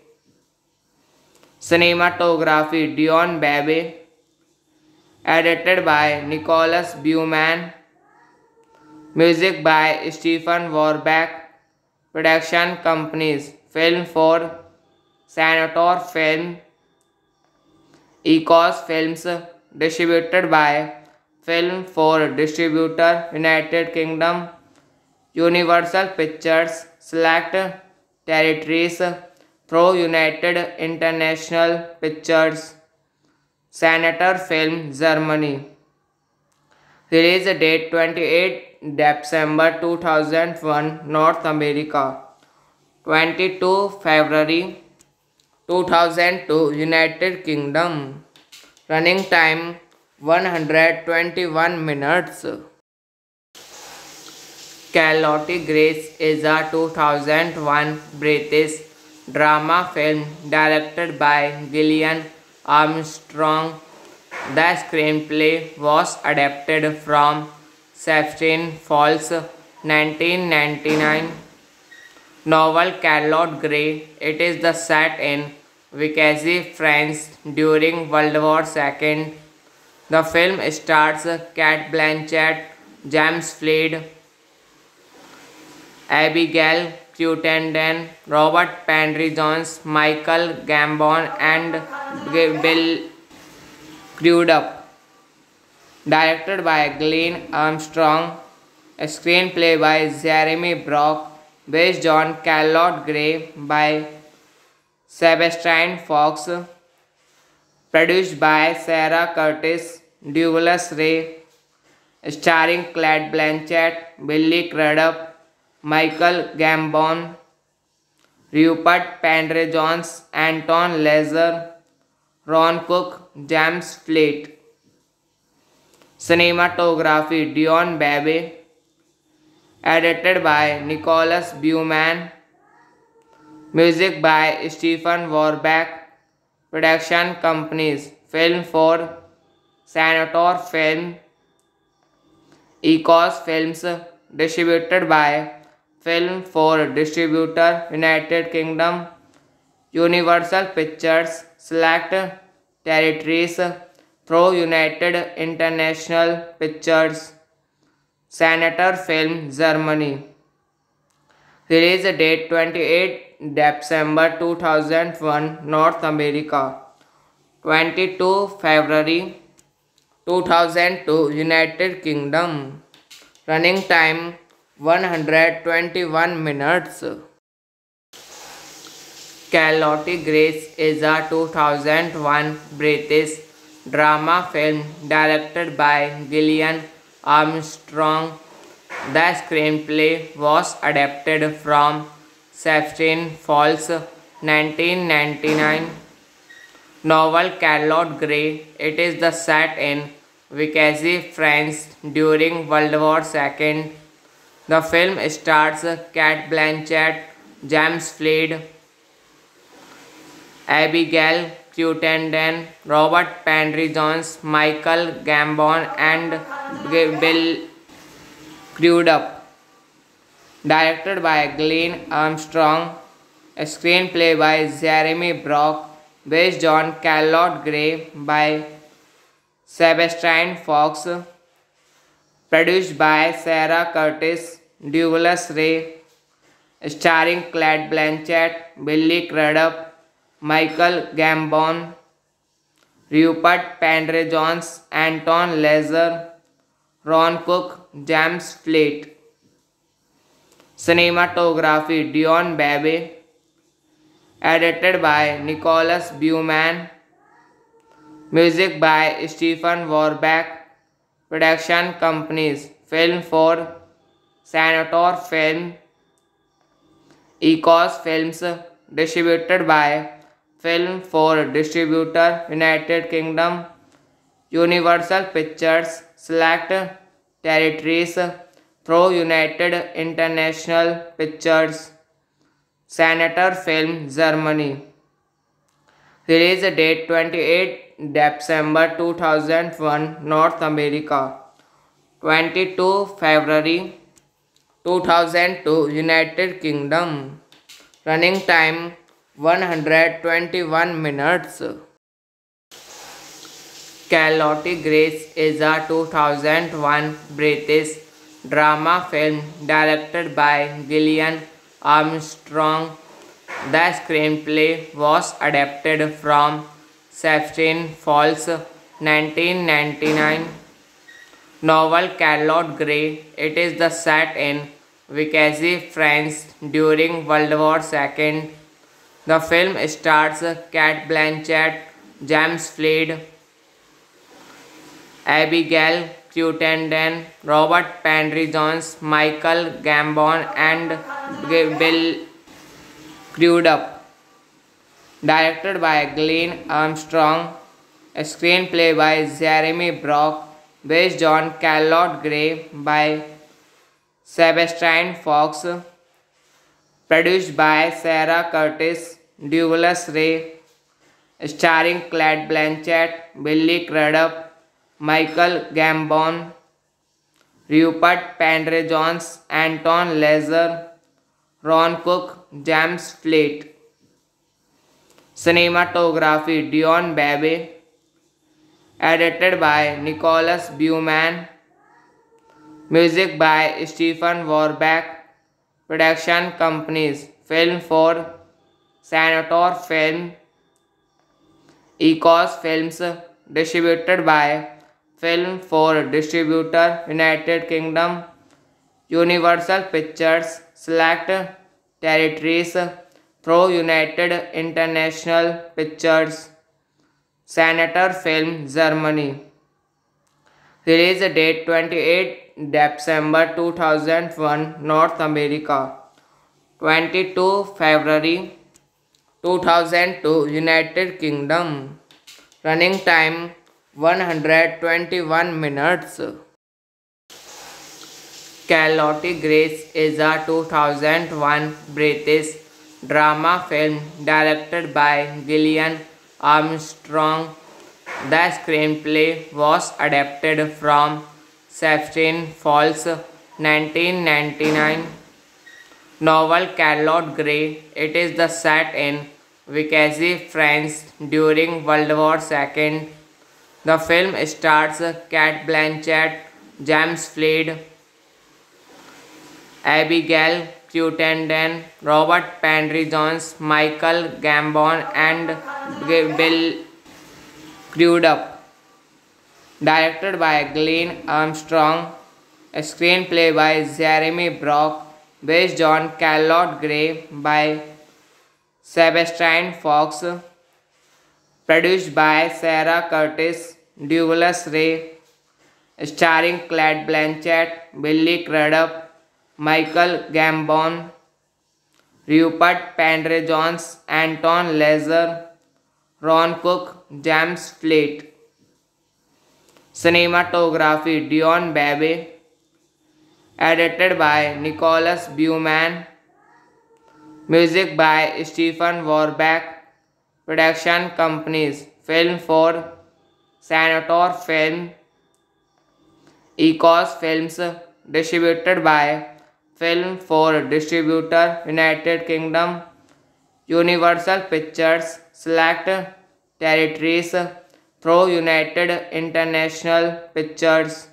Cinematography Dion Babe. Edited by Nicholas Buman. Music by Stephen Warbeck. Production companies Film for Senator Film, Ecos Films. Distributed by Film for Distributor United Kingdom, Universal Pictures. Select territories: Pro United International Pictures, Senator Film Germany. Release date 28 December 2001 North America, 22 February 2002 United Kingdom. Running time 121 minutes. Charlotte Grace is a 2001 British drama film directed by Gillian Armstrong. The screenplay was adapted from Sebastian Fall's 1999 novel Charlotte Gray. It is the set in Vichy, France during World War II. The film stars Cate Blanchett, James Floyd, Abigail Cruttenden, Robert Penry-Jones, Michael Gambon, and Bill Crudup. Directed by Glenn Armstrong, a screenplay by Jeremy Brock, based on Charlotte Gray by Sebastian Fox, produced by Sarah Curtis, Douglas Ray, starring Cate Blanchett, Billy Crudup, Michael Gambon, Rupert Penry-Jones, Anton Lazer, Ron Cook, James Floyd. Cinematography Dion Babe. Edited by Nicholas Buman. Music by Stephen Warbeck. Production companies Film for Senator Film, Ecos Films. Distributed by Film for Distributor United Kingdom, Universal Pictures. Select territories: Pro United International Pictures, Senator Film Germany. Release date 28 December 2001 North America, 22 February 2002 United Kingdom. Running time 121 minutes. Charlotte Grace is a 2001 British drama film directed by Gillian Armstrong. The screenplay was adapted from Sebastian Fall's 1999 novel Charlotte Gray. It is the set in Vichy, France during World War II. The film stars Cate Blanchett, James Floyd, Abigail Cruttenden, Robert Penry-Jones, Michael Gambon, and Bill Crudup. Directed by Glenn Armstrong, a screenplay by Jeremy Brock, based on Charlotte Gray by Sebastian Fox, produced by Sarah Curtis, Douglas Ray, starring Cate Blanchett, Billy Crudup, Michael Gambon, Rupert Penry-Jones, Anton Lazer, Ron Cook, James Fleet. Cinematography Dion Babe, edited by Nicholas Buman, music by Stephen Warbeck, production companies Film 4, Senator Film, Ecos Films, distributed by Film 4 Distributor, United Kingdom, Universal Pictures, Select Territories, Pro United International Pictures, Senator Film, Germany. Release date 28 December 2001, North America. 22 February 2002, United Kingdom. Running time 121 minutes. Charlotte Grace is a 2001 British drama film directed by Gillian Armstrong. The screenplay was adapted from Sebastian Falls' 1999 novel Charlotte Gray. It is the set in Vichy, France during World War II. The film stars Cate Blanchett, James Fleet, Abigail Cruttenden, Robert Penry-Jones, Michael Gambon, and Bill Crudup. Directed by Glenn Armstrong. A screenplay by Jeremy Brock, based on Charlotte Gray by Sebastian Fox, produced by Sarah Curtis, Douglas Ray, starring Cate Blanchett, Billy Crudup, Michael Gambon, Rupert Penry-Jones, Anton Lazer, Ron Cook, James Fleet. Cinematography Dion Babe, edited by Nicholas Buman, music by Stephen Warbeck, production companies Film 4, Senator Film, Ecos Films, distributed by Film 4 Distributor, United Kingdom, Universal Pictures, Select Territories, Pro United International Pictures, Senator Film, Germany. Release date 28 December 2001, North America. 22 February 2002, United Kingdom. Running time 121 minutes. Charlotte Grace is a 2001 British drama film directed by Gillian Armstrong. The screenplay was adapted from Sebastian Falls' 1999 novel Charlotte Gray. It is the set in Vichy, France during World War II. The film stars Cate Blanchett, James Fleet, Abigail Cruttenden, Robert Penry-Jones, Michael Gambon, and Bill Crudup. Directed by Glenn Armstrong. A screenplay by Jeremy Brock, based on Charlotte Gray by Sebastian Fox, produced by Sarah Curtis, Douglas Ray, starring Cate Blanchett, Billy Crudup, Michael Gambon, Rupert Penry-Jones, Anton Lazer, Ron Cook, James Fleet. Cinematography Dion Babe, edited by Nicholas Buman, music by Stephen Warbeck, production companies Film 4, Senator Film, Ecos Films, distributed by Film 4 Distributor, United Kingdom, Universal Pictures, Select Territories, through United International Pictures,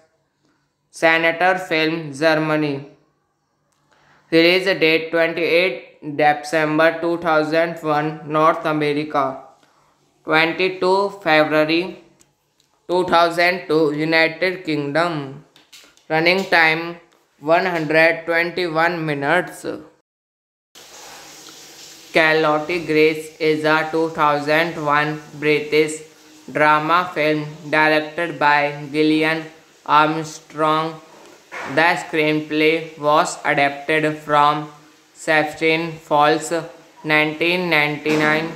Senator Film, Germany. Release date 28 December 2001, North America. 22 February 2002, United Kingdom. Running time 121 minutes. Charlotte Grace is a 2001 British drama film directed by Gillian Armstrong. The screenplay was adapted from Sebastian Falls' 1999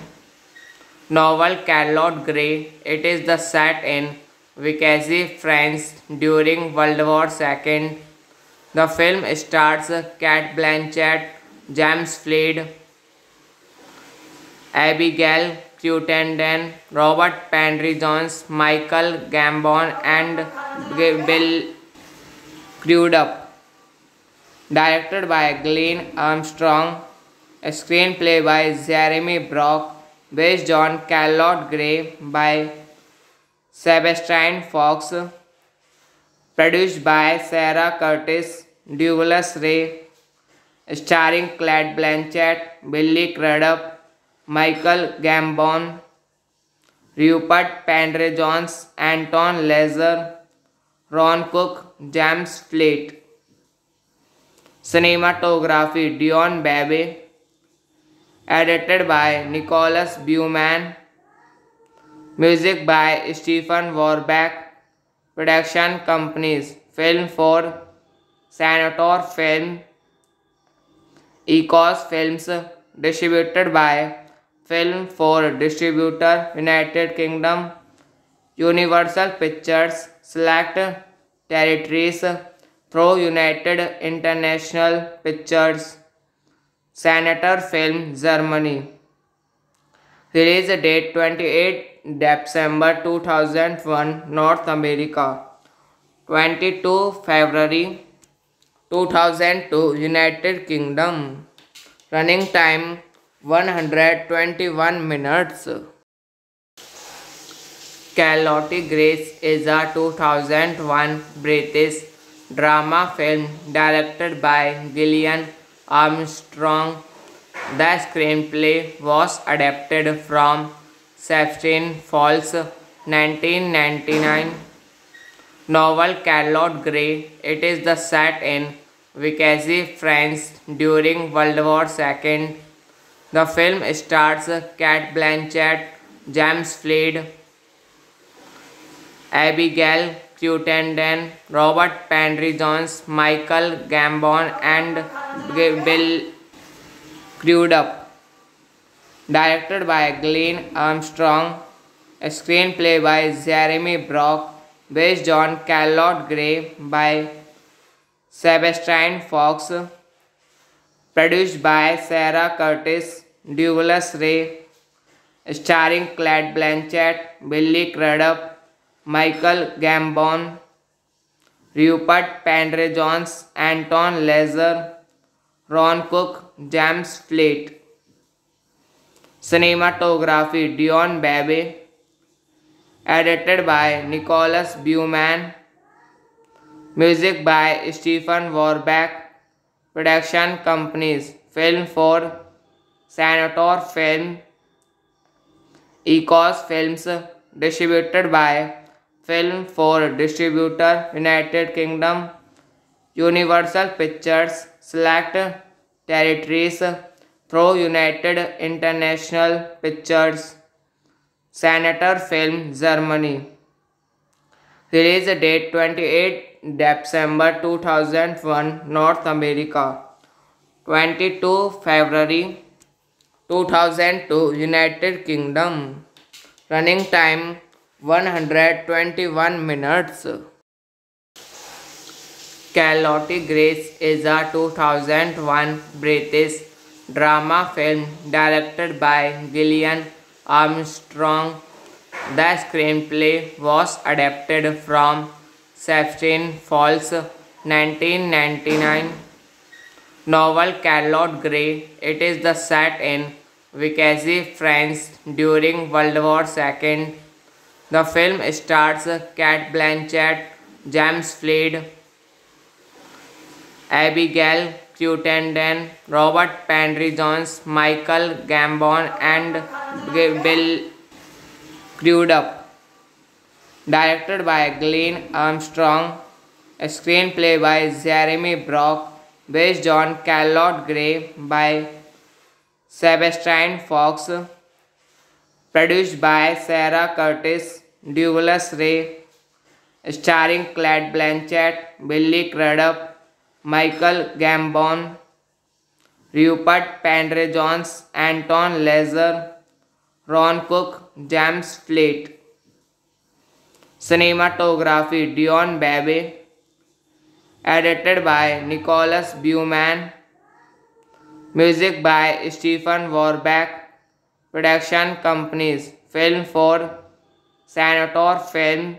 novel Charlotte Gray. It is the set in Vichy, France during World War II. The film stars Cate Blanchett, James Floyd, Abigail Cruttenden, Robert Penry Jones, Michael Gambon, and Bill Crudup. Directed by Glenn Armstrong, a screenplay by Jeremy Brock, based on Charlotte Gray by Sebastian Fox, produced by Sarah Curtis, Douglas Ray, starring Cate Blanchett, Billy Crudup, Michael Gambon, Rupert Penry Jones, Anton Lazer, Ron Cook, James Floyd. Cinematography Dion Babe. Edited by Nicholas Buman. Music by Stephen Warbeck. Production companies Film for Senator Film, Ecos Films. Distributed by Film for Distributor, United Kingdom, Universal Pictures, Select Territories, through United International Pictures, Senator Film, Germany. Release date 28 December 2001, North America. 22 February 2002, United Kingdom. Running time 121 minutes. Charlotte Grace is a 2001 British drama film directed by Gillian Armstrong. The screenplay was adapted from Sebastian Falls' 1999 novel Charlotte Gray. It is the set in Vichy, France during World War II. The film stars Cate Blanchett, James Floyd, Abigail Cruttenden, Robert Penry Jones, Michael Gambon, and Bill Crudup. Directed by Glenn Armstrong, a screenplay by Jeremy Brock, based on Charlotte Gray by Sebastian Fox, produced by Sarah Curtis, Douglas Ray, starring Cate Blanchett, Billy Crudup, Michael Gambon, Rupert Penry Jones, Anton Lazer, Ron Cook, James Floyd. Cinematography Dion Babe. Edited by Nicholas Buman. Music by Stephen Warbeck. Production companies Film for Senator Film, Ecos Films. Distributed by Film for Distributor, United Kingdom, Universal Pictures, Select Territories, through United International Pictures, Senator Film, Germany. Release date 28 December 2001, North America. 22 February 2002, United Kingdom. Running time 121 minutes. Charlotte Grace is a 2001 British drama film directed by Gillian Armstrong. The screenplay was adapted from Sebastian Falls' 1999 novel Charlotte Gray. It is the set in Vichy, France during World War II. The film stars Cate Blanchett, James Floyd, Abigail Cruttenden, Robert Penry Jones, Michael Gambon, and Bill Crudup. Directed by Glenn Armstrong, a screenplay by Jeremy Brock, based on Charlotte Gray by Sebastian Fox, produced by Sarah Curtis, Douglas Ray, starring Cate Blanchett, Billy Crudup, Michael Gambon, Rupert Penry Jones, Anton Lazer, Ron Cook, James Floyd. Cinematography Dion Babe. Edited by Nicholas Buman. Music by Stephen Warbeck. Production companies Film for Senator Film,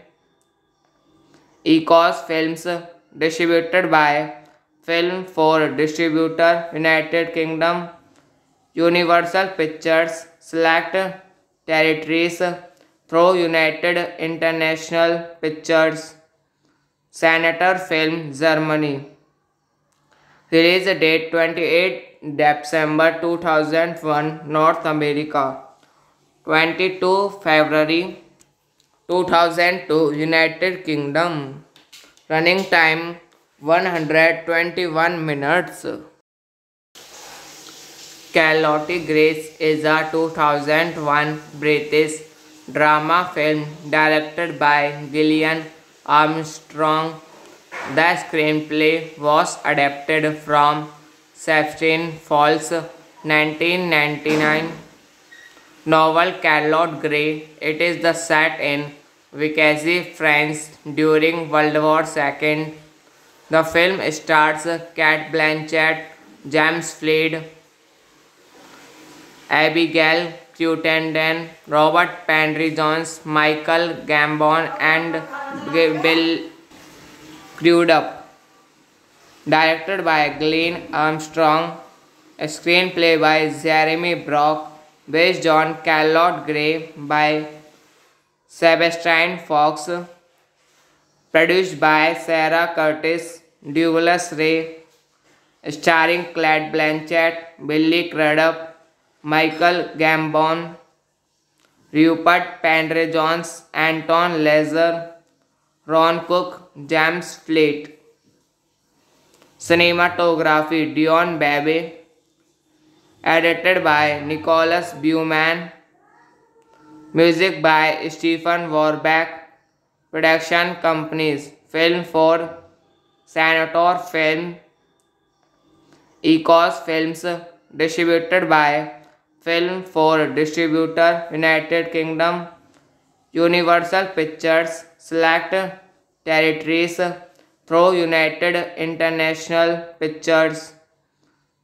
Ecos Films, distributed by Film for Distributor, United Kingdom, Universal Pictures, Select Territories, through United International Pictures, Senator Film, Germany. Release date 28 December 2001, North America. 22 February 2002, United Kingdom. Running time 121 minutes. Charlotte Grace is a 2001 British drama film directed by Gillian Armstrong. The screenplay was adapted from Sebastian Falls' 1999 novel Charlotte Gray. It is the set in Vichy, France during World War II. The film stars Cate Blanchett, James Floyd, Abigail Cruttenden, Robert Penry Jones, Michael Gambon, and Bill Crudup. Directed by Glenn Armstrong, a screenplay by Jeremy Brock, based on Charlotte Gray by Sebastian Fox, produced by Sarah Curtis, Douglas Ray, starring Cate Blanchett, Billy Crudup, Michael Gambon, Rupert Penry Jones, Anton Lazer, Ron Cook, James Floyd. Cinematography Dion Babe. Edited by Nicholas Buman. Music by Stephen Warbeck. Production companies Film for Senator Film, Ecos Films, distributed by Film for Distributor, United Kingdom, Universal Pictures, Select Territories, through United International Pictures,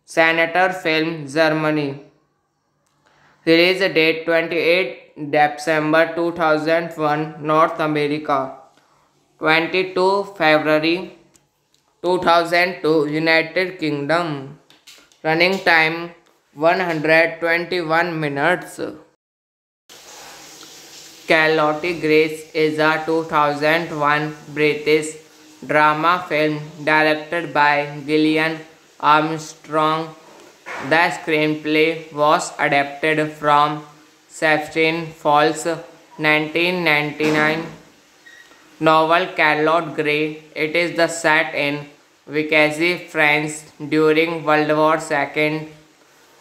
Senator Film, Germany. Release date 28 December 2001, North America. 22 February 2002, United Kingdom. Running time 121 minutes. Charlotte Grace is a 2001 British drama film directed by Gillian Armstrong. The screenplay was adapted from Sebastian Falls' 1999 novel Charlotte Gray. It is the set in Vichy, France during World War II.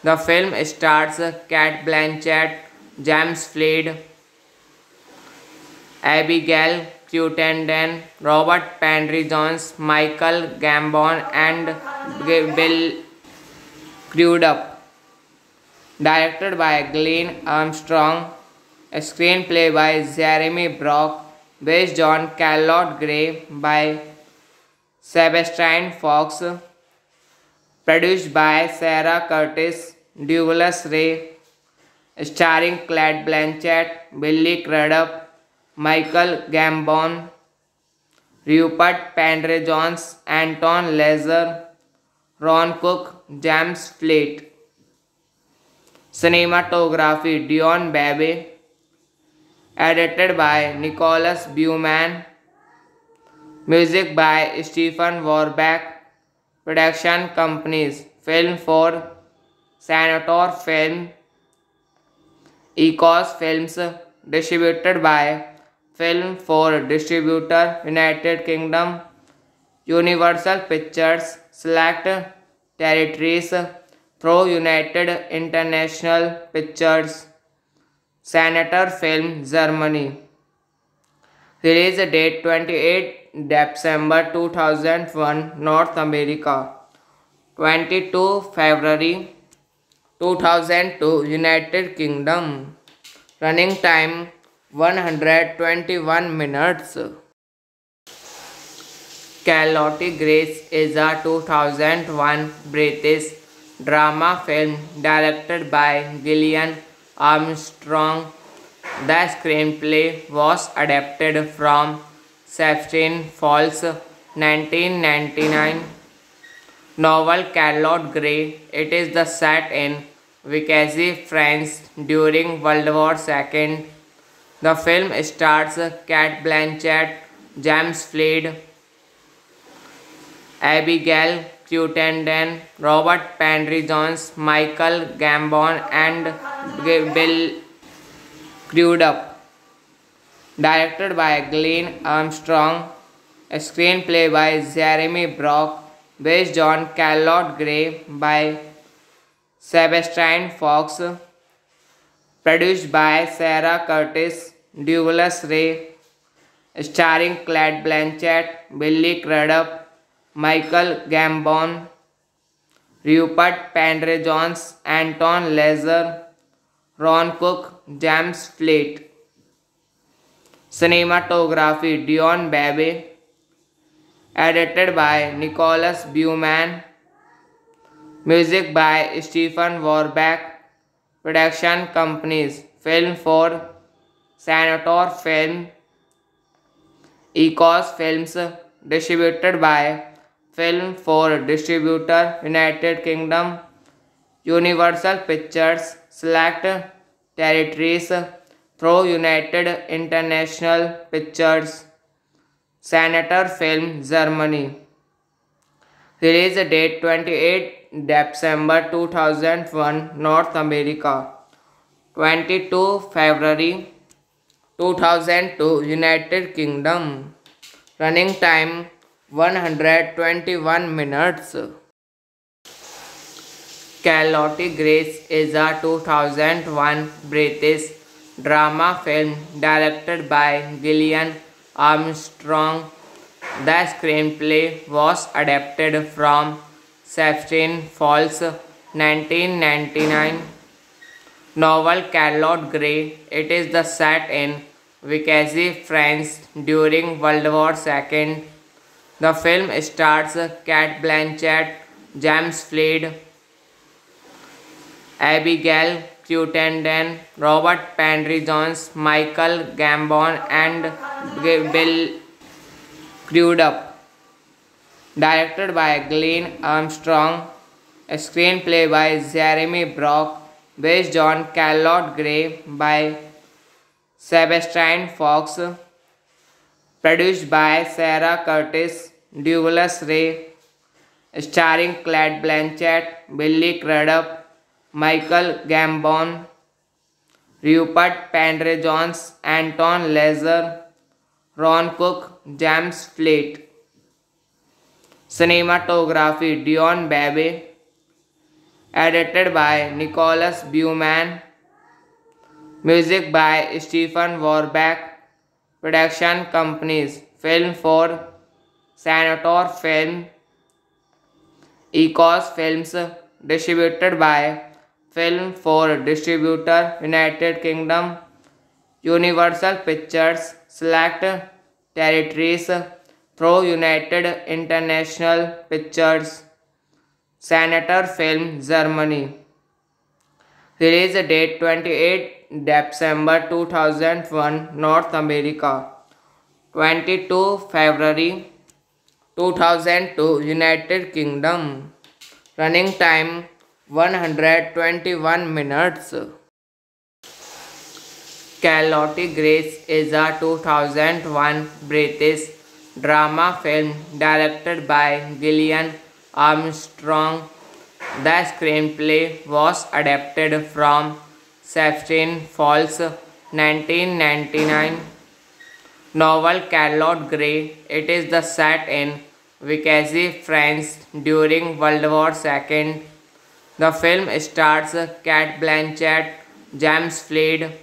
The film stars Cate Blanchett, James Floyd, Abigail Cruttenden, Robert Penry Jones, Michael Gambon, and Bill Crudup. Directed by Glenn Armstrong, a screenplay by Jeremy Brock, based on Charlotte Gray by Sebastian Fox, produced by Sarah Curtis, Douglas Ray, starring Cate Blanchett, Billy Crudup, Michael Gambon, Rupert Penry Jones, Anton Lazer, Ron Cook, James Floyd. Cinematography Dion Babe. Edited by Nicholas Buman. Music by Stephen Warbeck. Production companies Film for Senator Film, Ecos Films, distributed by Film for Distributor, United Kingdom, Universal Pictures, Select Territories, through United International Pictures, Senator Film, Germany. Release date 28 December 2001, North America. 22 February 2002, United Kingdom. Running time 121 minutes. Charlotte Grace is a 2001 British drama film directed by Gillian Armstrong. The screenplay was adapted from Sebastian Falls' 1999 novel Charlotte Gray. It is the set in Vichy, France during World War II. The film stars Cate Blanchett, James Floyd, Abigail Cruttenden, Robert Penry Jones, Michael Gambon, and Bill Crudup. Directed by Glenn Armstrong. A screenplay by Jeremy Brock, based on Charlotte Gray by Sebastian Fox. Produced by Sarah Curtis, Douglas Ray, starring Cate Blanchett, Billy Crudup, Michael Gambon, Rupert Penry Jones, Anton Lesser, Ron Cook, James Fleet. Cinematography Dion Babe. Edited by Nicholas Buman. Music by Stephen Warbeck. Production companies Film for Senator Film, Ecos Films, distributed by Film for Distributor, United Kingdom, Universal Pictures, Select Territories, through United International Pictures, Senator Film, Germany. Release date 28 December 2001, North America. 22 February 2002, United Kingdom. Running time 121 minutes. Charlotte Grace is a 2001 British drama film directed by Gillian Armstrong. The screenplay was adapted from Sebastian Falls' 1999 novel Charlotte Gray. It is the set in Vichy, France during World War II. The film stars Cate Blanchett, James Floyd, Abigail Cruttenden, Robert Penry Jones, Michael Gambon, and Bill Crudup. Directed by Glenn Armstrong. A screenplay by Jeremy Brock, based on Charlotte Gray by Sebastian Fox. Produced by Sarah Curtis, Douglas Ray, starring Cate Blanchett, Billy Crudup, Michael Gambon, Rupert Penry Jones, Anton Lesser, Ron Cook, James Fleet. Cinematography Dion Babe. Edited by Nicholas Buman. Music by Stephen Warbeck. Production companies Film for Senator Film, Ecos Films, distributed by Film for Distributor, United Kingdom, Universal Pictures, Select Territories, through United International Pictures, Senator Film, Germany. Release date 28 December 2001, North America. 22 February 2002, United Kingdom. Running time 121 minutes. Charlotte Grace is a 2001 British drama film directed by Gillian Armstrong. The screenplay was adapted from Sebastian Fall's 1999 novel Charlotte Gray. It is the set in Vichy, France during World War II. The film stars Cate Blanchett, James Floyd,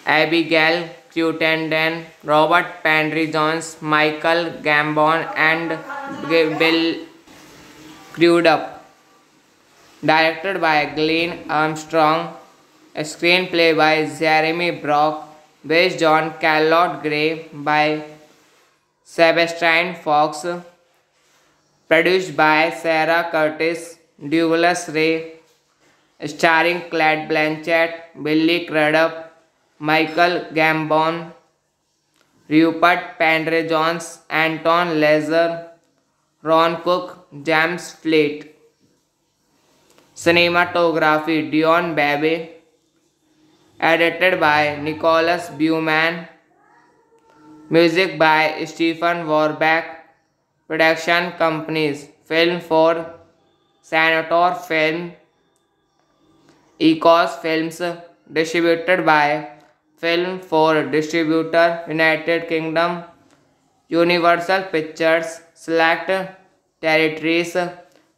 Abigail Cruttenden, Robert Penry-Jones, Michael Gambon, and Bill Crudup. Directed by Glenn Armstrong, a screenplay by Jeremy Brock, based on Charlotte Gray by Sebastian Fox, produced by Sarah Curtis, Douglas Ray, starring Cate Blanchett, Billy Crudup, Michael Gambon, Rupert Penry-Jones, Anton Lazer, Ron Cook, James Floyd. Cinematography Dion Babe. Edited by Nicholas Bauman. Music by Stephen Warbeck. Production companies Film for Senator Film, Ecos Films. Distributed by Film for Distributor United Kingdom, Universal Pictures. Select territories: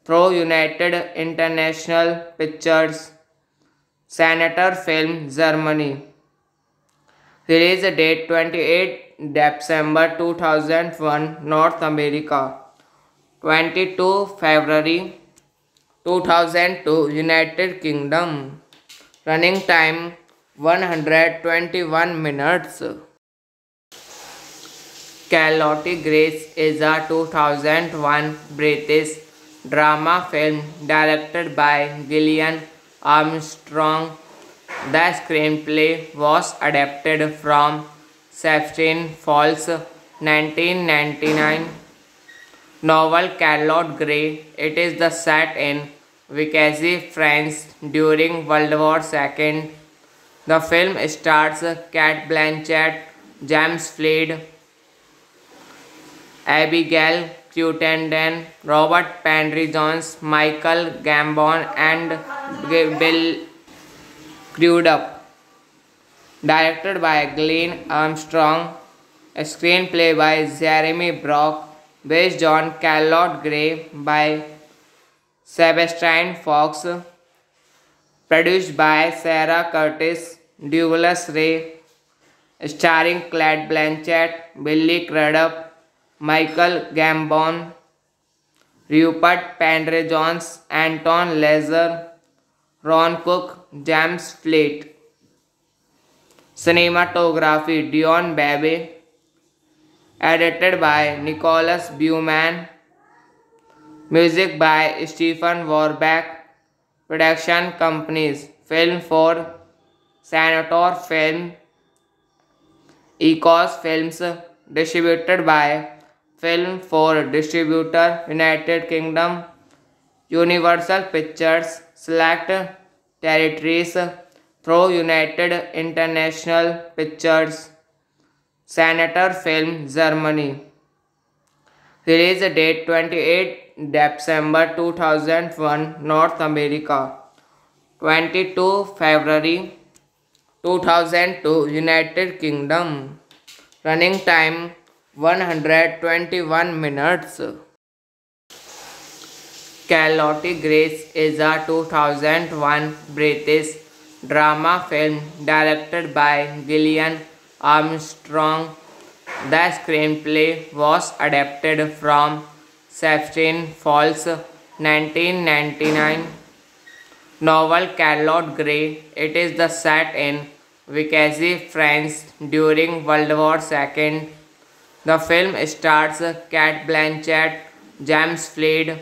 Pro United International Pictures, Senator Film Germany. Release date 28 December 2001 North America, 22 February 2002 United Kingdom. Running time 121 minutes. Charlotte Grace is a 2001 British drama film directed by Gillian Armstrong. The screenplay was adapted from Sebastian Fall's 1999 novel Charlotte Gray. It is the set in Vichy, France during World War II. The film stars Cate Blanchett, James Floyd, Abigail Cruttenden, Robert Penry-Jones, Michael Gambon, and Bill Crudup. Directed by Glenn Armstrong, a screenplay by Jeremy Brock, based on Charlotte Gray by Sebastian Fox, produced by Sarah Curtis, Douglas Ray, starring Cate Blanchett, Billy Crudup, Michael Gambon, Rupert Penry-Jones, Anton Lazer, Ron Cook, James Floyd. Cinematography Dion Babe. Edited by Nicholas Bauman. Music by Stephen Warbeck. Production companies Film for Senator Film, Ecos Films. Distributed by Film for Distributor United Kingdom, Universal Pictures. Select territories: Pro United International Pictures, Senator Film Germany. Release date 28 December 2001 North America, 22 February 2002 United Kingdom. Running time 121 minutes. Charlotte Grace is a 2001 British drama film directed by Gillian Armstrong. The screenplay was adapted from Sebastian Fall's 1999 novel Charlotte Gray. It is the set in Vichy, France during World War II. The film stars Cate Blanchett, James Floyd,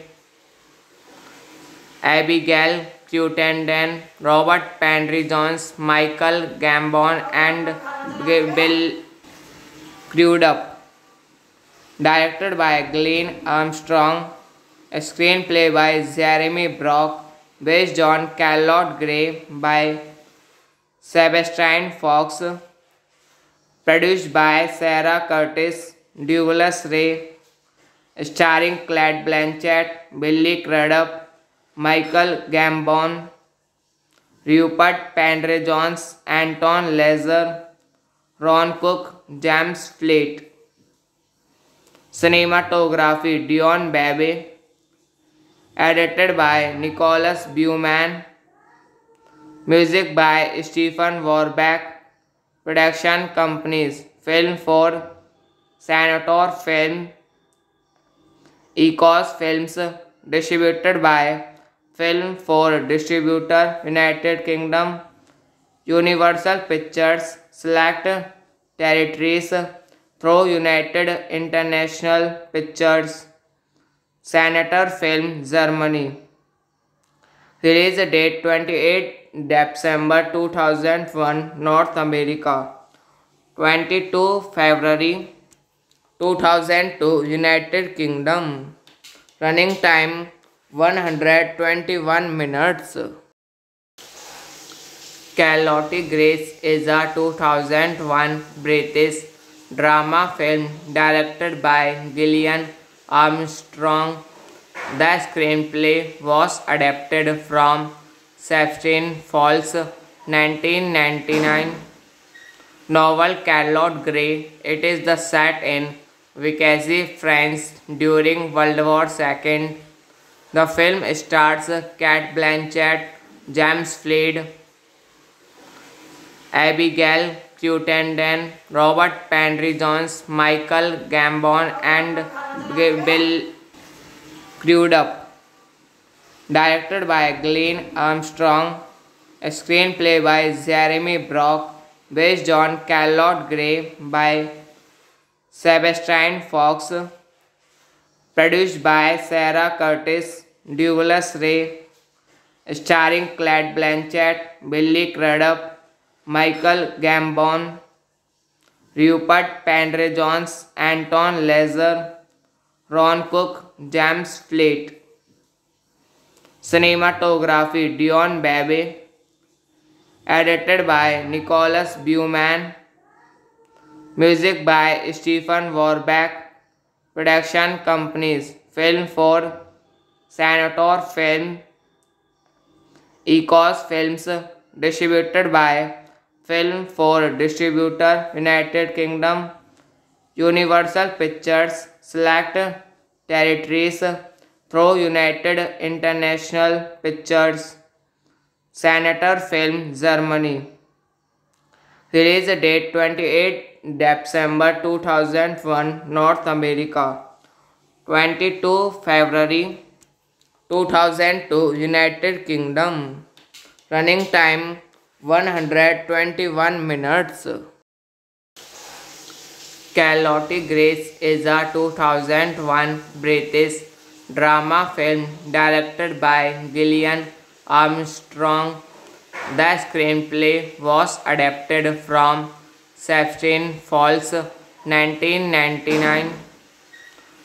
Abigail Cruttenden, Robert Penry-Jones, Michael Gambon, and Bill Crudup. Directed by Glenn Armstrong, a screenplay by Jeremy Brock, based on Charlotte Gray by Sebastian Fox, produced by Sarah Curtis, Douglas Ray, starring Cate Blanchett, Billy Crudup, Michael Gambon, Rupert Penry-Jones, Anton Lazer, Ron Cook, James Fleet. Cinematography Dion Babe, edited by Nicholas Buman, music by Stephen Warbeck, production companies Film for Senator Film, Ecos Films, distributed by Film for Distributor, United Kingdom, Universal Pictures, Select Territories, through United International Pictures, Senator Film, Germany. Release date 28 December 2001, North America. 22 February 2002, United Kingdom. Running time 121 minutes. Charlotte Grace is a 2001 British drama film directed by Gillian Armstrong. The screenplay was adapted from Sebastian Falls' 1999 novel Charlotte Gray. It is the set in Vichy, France during World War II. The film stars Cate Blanchett, James Fleet, Abigail Cruttenden, Robert Penry-Jones, Michael Gambon, and Bill Crudup. Directed by Glenn Armstrong. A screenplay by Jeremy Brock, based on Charlotte Gray by Sebastian Fox, produced by Sarah Curtis, Douglas Ray, starring Cate Blanchett, Billy Crudup, Michael Gambon, Rupert Penry-Jones, Anton Lazer, Ron Cook, James Fleet. Cinematography Dion Babe, edited by Nicholas Buman, music by Stephen Warbeck, production companies Film for Senator Film, Ecos Films, distributed by Film for Distributor, United Kingdom, Universal Pictures, Select Territories, through United International Pictures, Senator Film, Germany. Release date 28 December 2001, North America. 22 February 2002, United Kingdom. Running time 121 minutes. Charlotte Grace is a 2001 British drama film directed by Gillian Armstrong. The screenplay was adapted from Sebastian Falls' 1999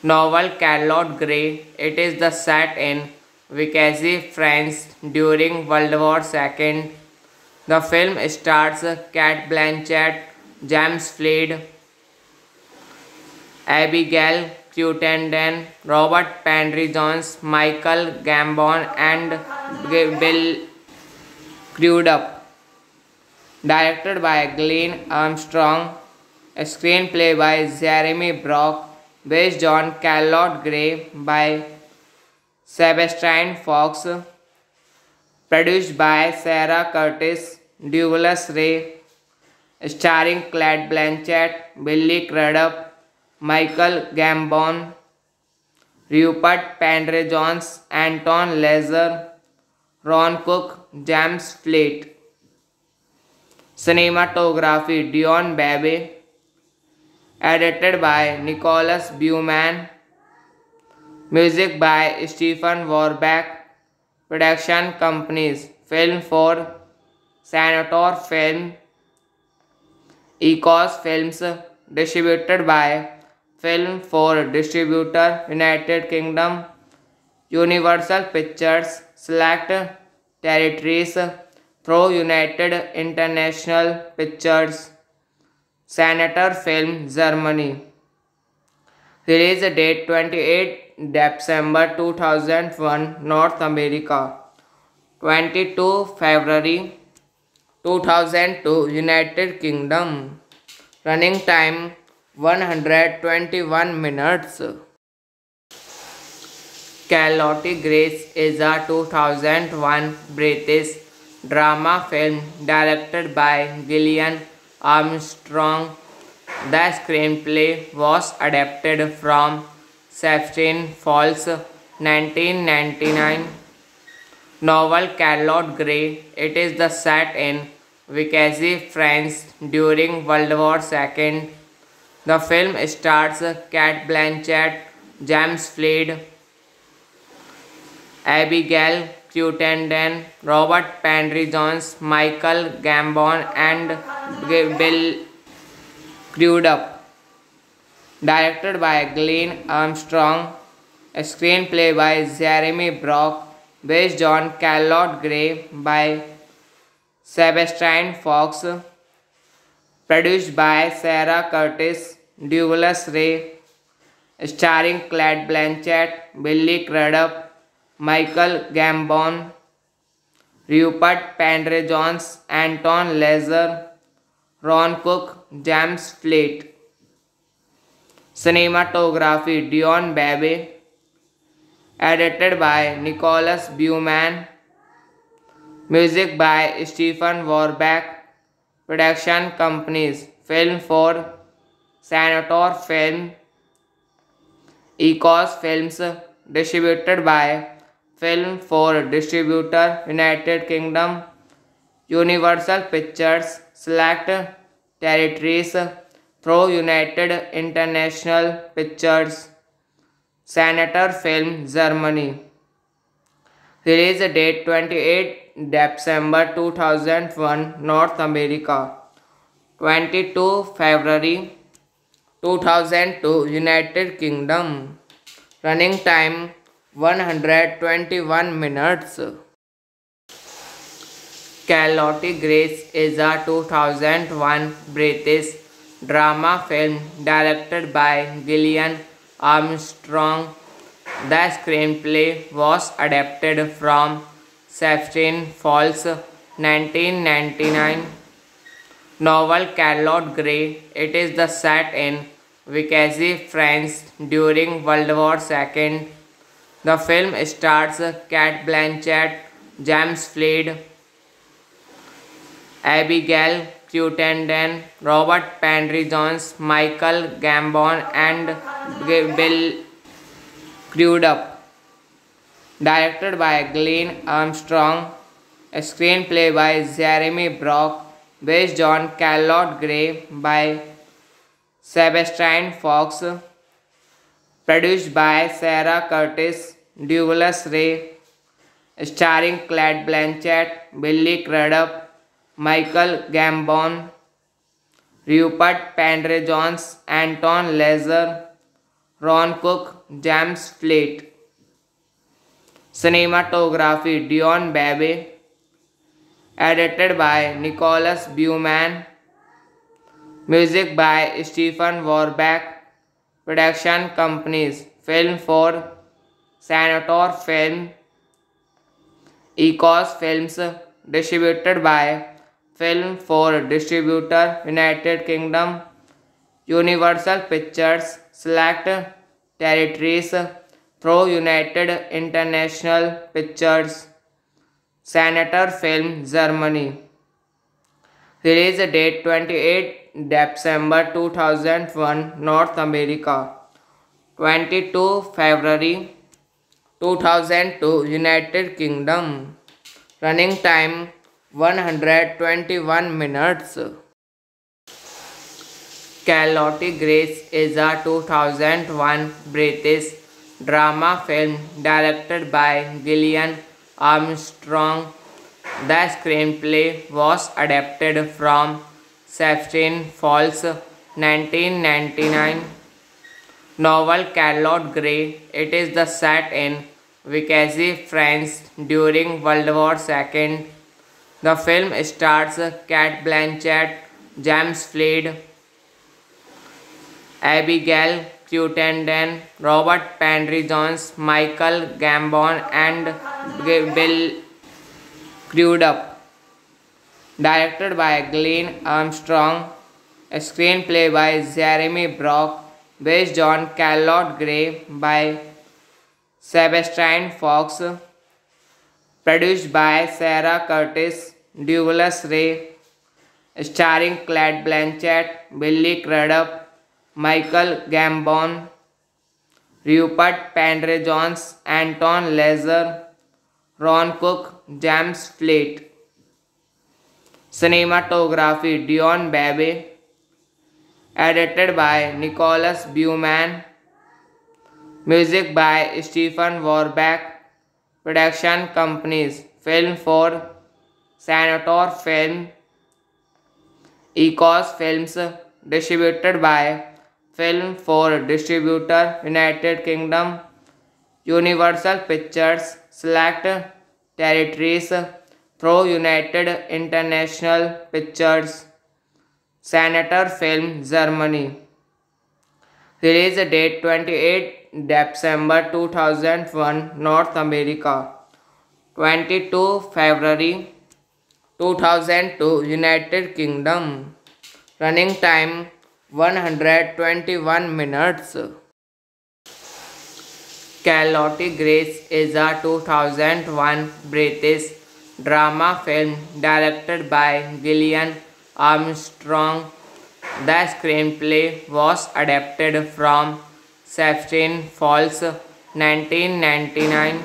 novel Charlotte Gray. It is the set in Vichy, France during World War II. The film stars Cate Blanchett, James Fleet, Abigail Cruttenden, Robert Penry-Jones, Michael Gambon, and Bill Crudup. Directed by Glenn Armstrong. A screenplay by Jeremy Brock, based on Charlotte Gray by Sebastian Fox, produced by Sarah Curtis, Douglas Ray, starring Cate Blanchett, Billy Crudup, Michael Gambon, Rupert Penry-Jones, Anton Lazer, Ron Cook, James Fleet. Cinematography Dion Babe, edited by Nicholas Buman, music by Stephen Warbeck, production companies Film for Senator Film, Ecos Films, distributed by Film for Distributor, United Kingdom, Universal Pictures, Select Territories, through United International Pictures. Senator Film Germany. Release date 28 December 2001 North America. 22 February 2002 United Kingdom. Running time 121 minutes. Charlotte Grace is a 2001 British drama film directed by Gillian Armstrong. The screenplay was adapted from Sebastian Falls' 1999 novel Charlotte Gray. It is the set in Vichy, France during World War II. The film stars Cate Blanchett, James Floyd, Abigail Cruttenden, Robert Penry Jones, Michael Gambon, and Bill Crudup. Directed by Glenn Armstrong, a screenplay by Jeremy Brock, based on Charlotte Gray by Sebastian Fox, produced by Sarah Curtis, Douglas Ray, starring Cate Blanchett, Billy Crudup, Michael Gambon, Rupert Penry Jones, Anton Lesser, Ron Cook, James Fleet. Cinematography Dion Babe. Edited by Nicholas Buman. Music by Stephen Warbeck. Production companies Film for Senator Film, Ecos Films, distributed by Film for Distributor United Kingdom, Universal Pictures, Select Territories through United International Pictures, Senator Film Germany. Release date 28 December 2001 North America. 22 February 2002 United Kingdom. Running time 121 minutes. Charlotte Grace is a 2001 British drama film directed by Gillian Armstrong. The screenplay was adapted from Sebastian Falls' 1999 novel Charlotte Gray. It is the set in Vichy, France during World War II. The film stars Cate Blanchett, James Floyd, Abigail Cruttenden, Robert Penry Jones, Michael Gambon, and Bill Crudup. Directed by Glenn Armstrong, a screenplay by Jeremy Brock, based on Charlotte Gray by Sebastian Fox, produced by Sarah Curtis, Douglas Ray, starring Cate Blanchett, Billy Crudup, Michael Gambon, Rupert Penry Jones, Anton Lesser, Ron Cook, James Fleet. Cinematography Dion Babe. Edited by Nicholas Buman. Music by Stephen Warbeck. Production companies Film for Senator Film, Ecos Films, distributed by Film for Distributor United Kingdom, Universal Pictures, Select Territories through United International Pictures, Senator Film Germany. Release date 28 December 2001 North America. 22 February 2002 United Kingdom. Running time 121 minutes. Charlotte Grace is a 2001 British drama film directed by Gillian Armstrong. The screenplay was adapted from Sebastian Falls' 1999 novel Charlotte Gray. It is the set in Vichy, France during World War II. The film stars Cate Blanchett, James Floyd, Abigail Cruttenden, Robert Penry Jones, Michael Gambon, and Bill Crudup. Directed by Glenn Armstrong, a screenplay by Jeremy Brock, based on Charlotte Gray by Sebastian Fox, produced by Sarah Curtis, Douglas Ray, starring Cate Blanchett, Billy Crudup, Michael Gambon, Rupert Penry Jones, Anton Lazer, Ron Cook, James Floyd. Cinematography Dion Babe, edited by Nicholas Buman, music by Stephen Warbeck, production companies Film for Senator Film, Ecos Films, distributed by Film for Distributor United Kingdom, Universal Pictures, Select Territories, Pro United International Pictures, Senator Film, Germany. Release date 28 December 2001, North America. 22 February 2002, United Kingdom. Running time 121 minutes. Charlotte Grace is a 2001 British drama film directed by Gillian Armstrong. The screenplay was adapted from Sebastian Falls' 1999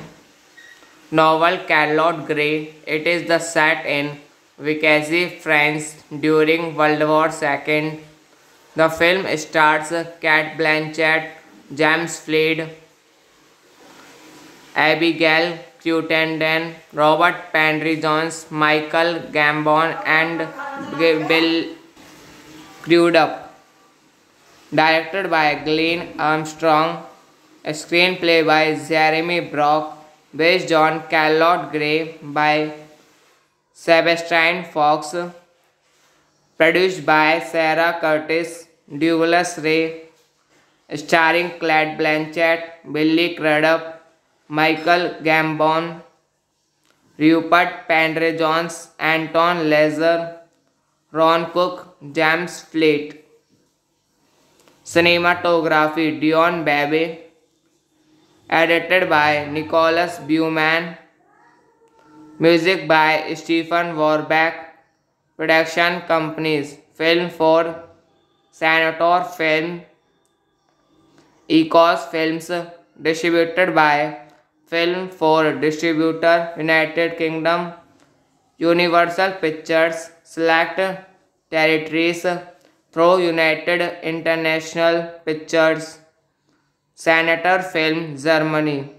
novel Charlotte Gray. It is the set in Vichy, France during World War II. The film stars Cate Blanchett, James Floyd, Abigail Cruttenden, Robert Penry Jones, Michael Gambon, and Bill Crudup. Directed by Glenn Armstrong, a screenplay by Jeremy Brock, based on Charlotte Gray by Sebastian Fox, produced by Sarah Curtis, Douglas Ray, starring Cate Blanchett, Billy Crudup, Michael Gambon, Rupert Penry Jones, Anton Lazer, Ron Cook, James Floyd. Cinematography Dion Babe, edited by Nicholas Buman, music by Stephen Warbeck, production companies Film for Senator Film, Ecos Films, distributed by Film for Distributor United Kingdom, Universal Pictures, Select Territories, Pro United International Pictures, Senator Film, Germany.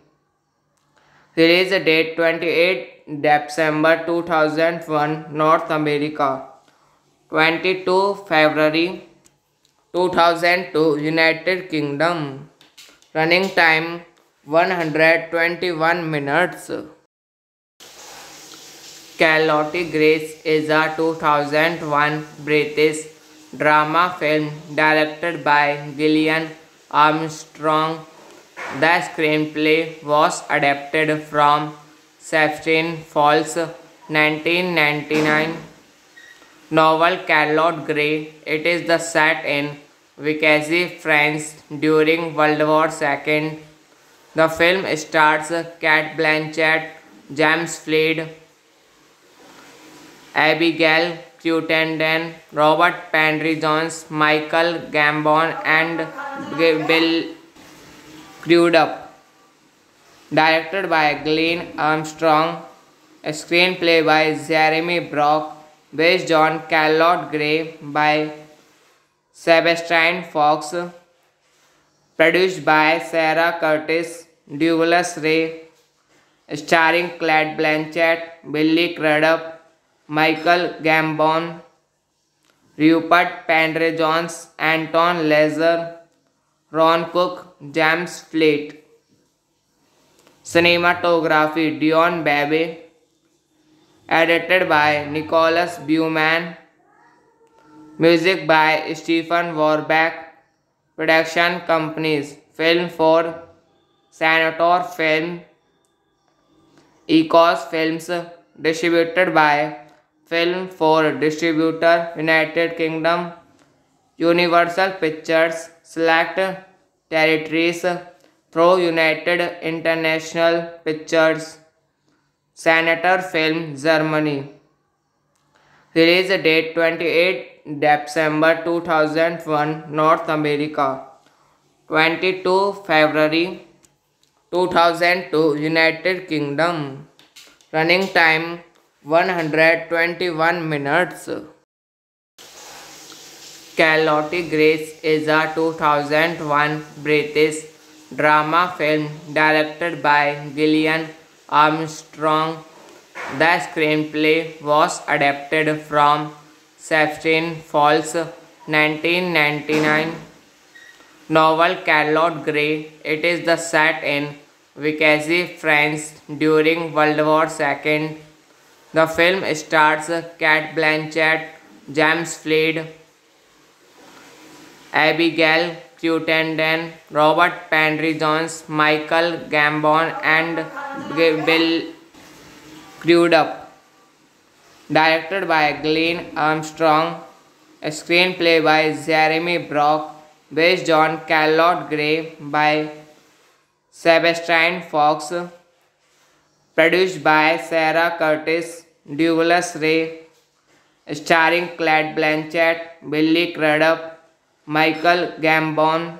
Release date 28 December 2001, North America. 22 February 2002, United Kingdom. Running time 121 minutes. Charlotte Grace is a 2001 British drama film directed by Gillian Armstrong. The screenplay was adapted from Sebastian Falls' 1999 novel Charlotte Gray. It is the set in Vichy, France during World War II. The film stars Cate Blanchett, James Floyd, Abigail Cruttenden, Robert Penry Jones, Michael Gambon, and Bill Crudup. Directed by Glenn Armstrong, a screenplay by Jeremy Brock, based on Charlotte Gray by Sebastian Fox, produced by Sarah Curtis, Douglas Ray, starring Cate Blanchett, Billy Crudup, Michael Gambon, Rupert Penry Jones, Anton Lazer, Ron Cook, James Floyd. Cinematography Dion Babe, edited by Nicholas Buman, music by Stephen Warbeck, production companies Film for Senator Film, Ecos Films, distributed by Film for Distributor United Kingdom, Universal Pictures, Select Territories, Pro United International Pictures, Senator Film, Germany. Release date 28 December 2001, North America. 22 February 2002, United Kingdom. Running time 121 minutes. Charlotte Grace is a 2001 British drama film directed by Gillian Armstrong. The screenplay was adapted from Sebastian Fall's 1999 novel Charlotte Gray. It is the set in Vichy, France during World War II. The film stars Cate Blanchett, James Floyd, Abigail Cruttenden, Robert Penry Jones, Michael Gambon, and Bill Crudup. Directed by Glenn Armstrong. A screenplay by Jeremy Brock, based on Charlotte Gray by Sebastian Fox. Produced by Sarah Curtis, Douglas Ray, starring Cate Blanchett, Billy Crudup, Michael Gambon,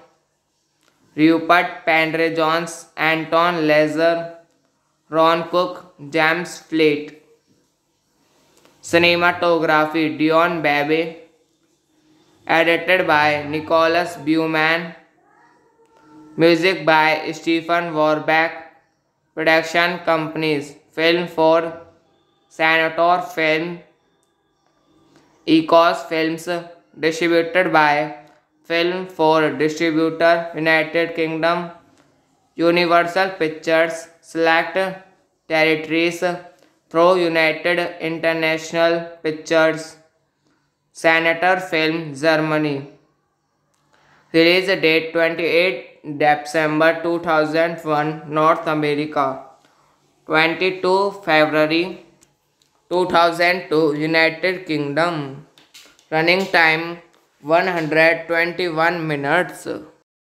Rupert Penry Jones, Anton Lazer, Ron Cook, James Floyd. Cinematography Dion Babe. Edited by Nicholas Buman, music by Stephen Warbeck, production companies Film for Senator Film, Ecos Films, distributed by Film for Distributor United Kingdom, Universal Pictures, Select Territories, Pro United International Pictures, Senator Film, Germany. Release date 28 December 2001, North America. 22 February 2002, United Kingdom. Running time 121 minutes.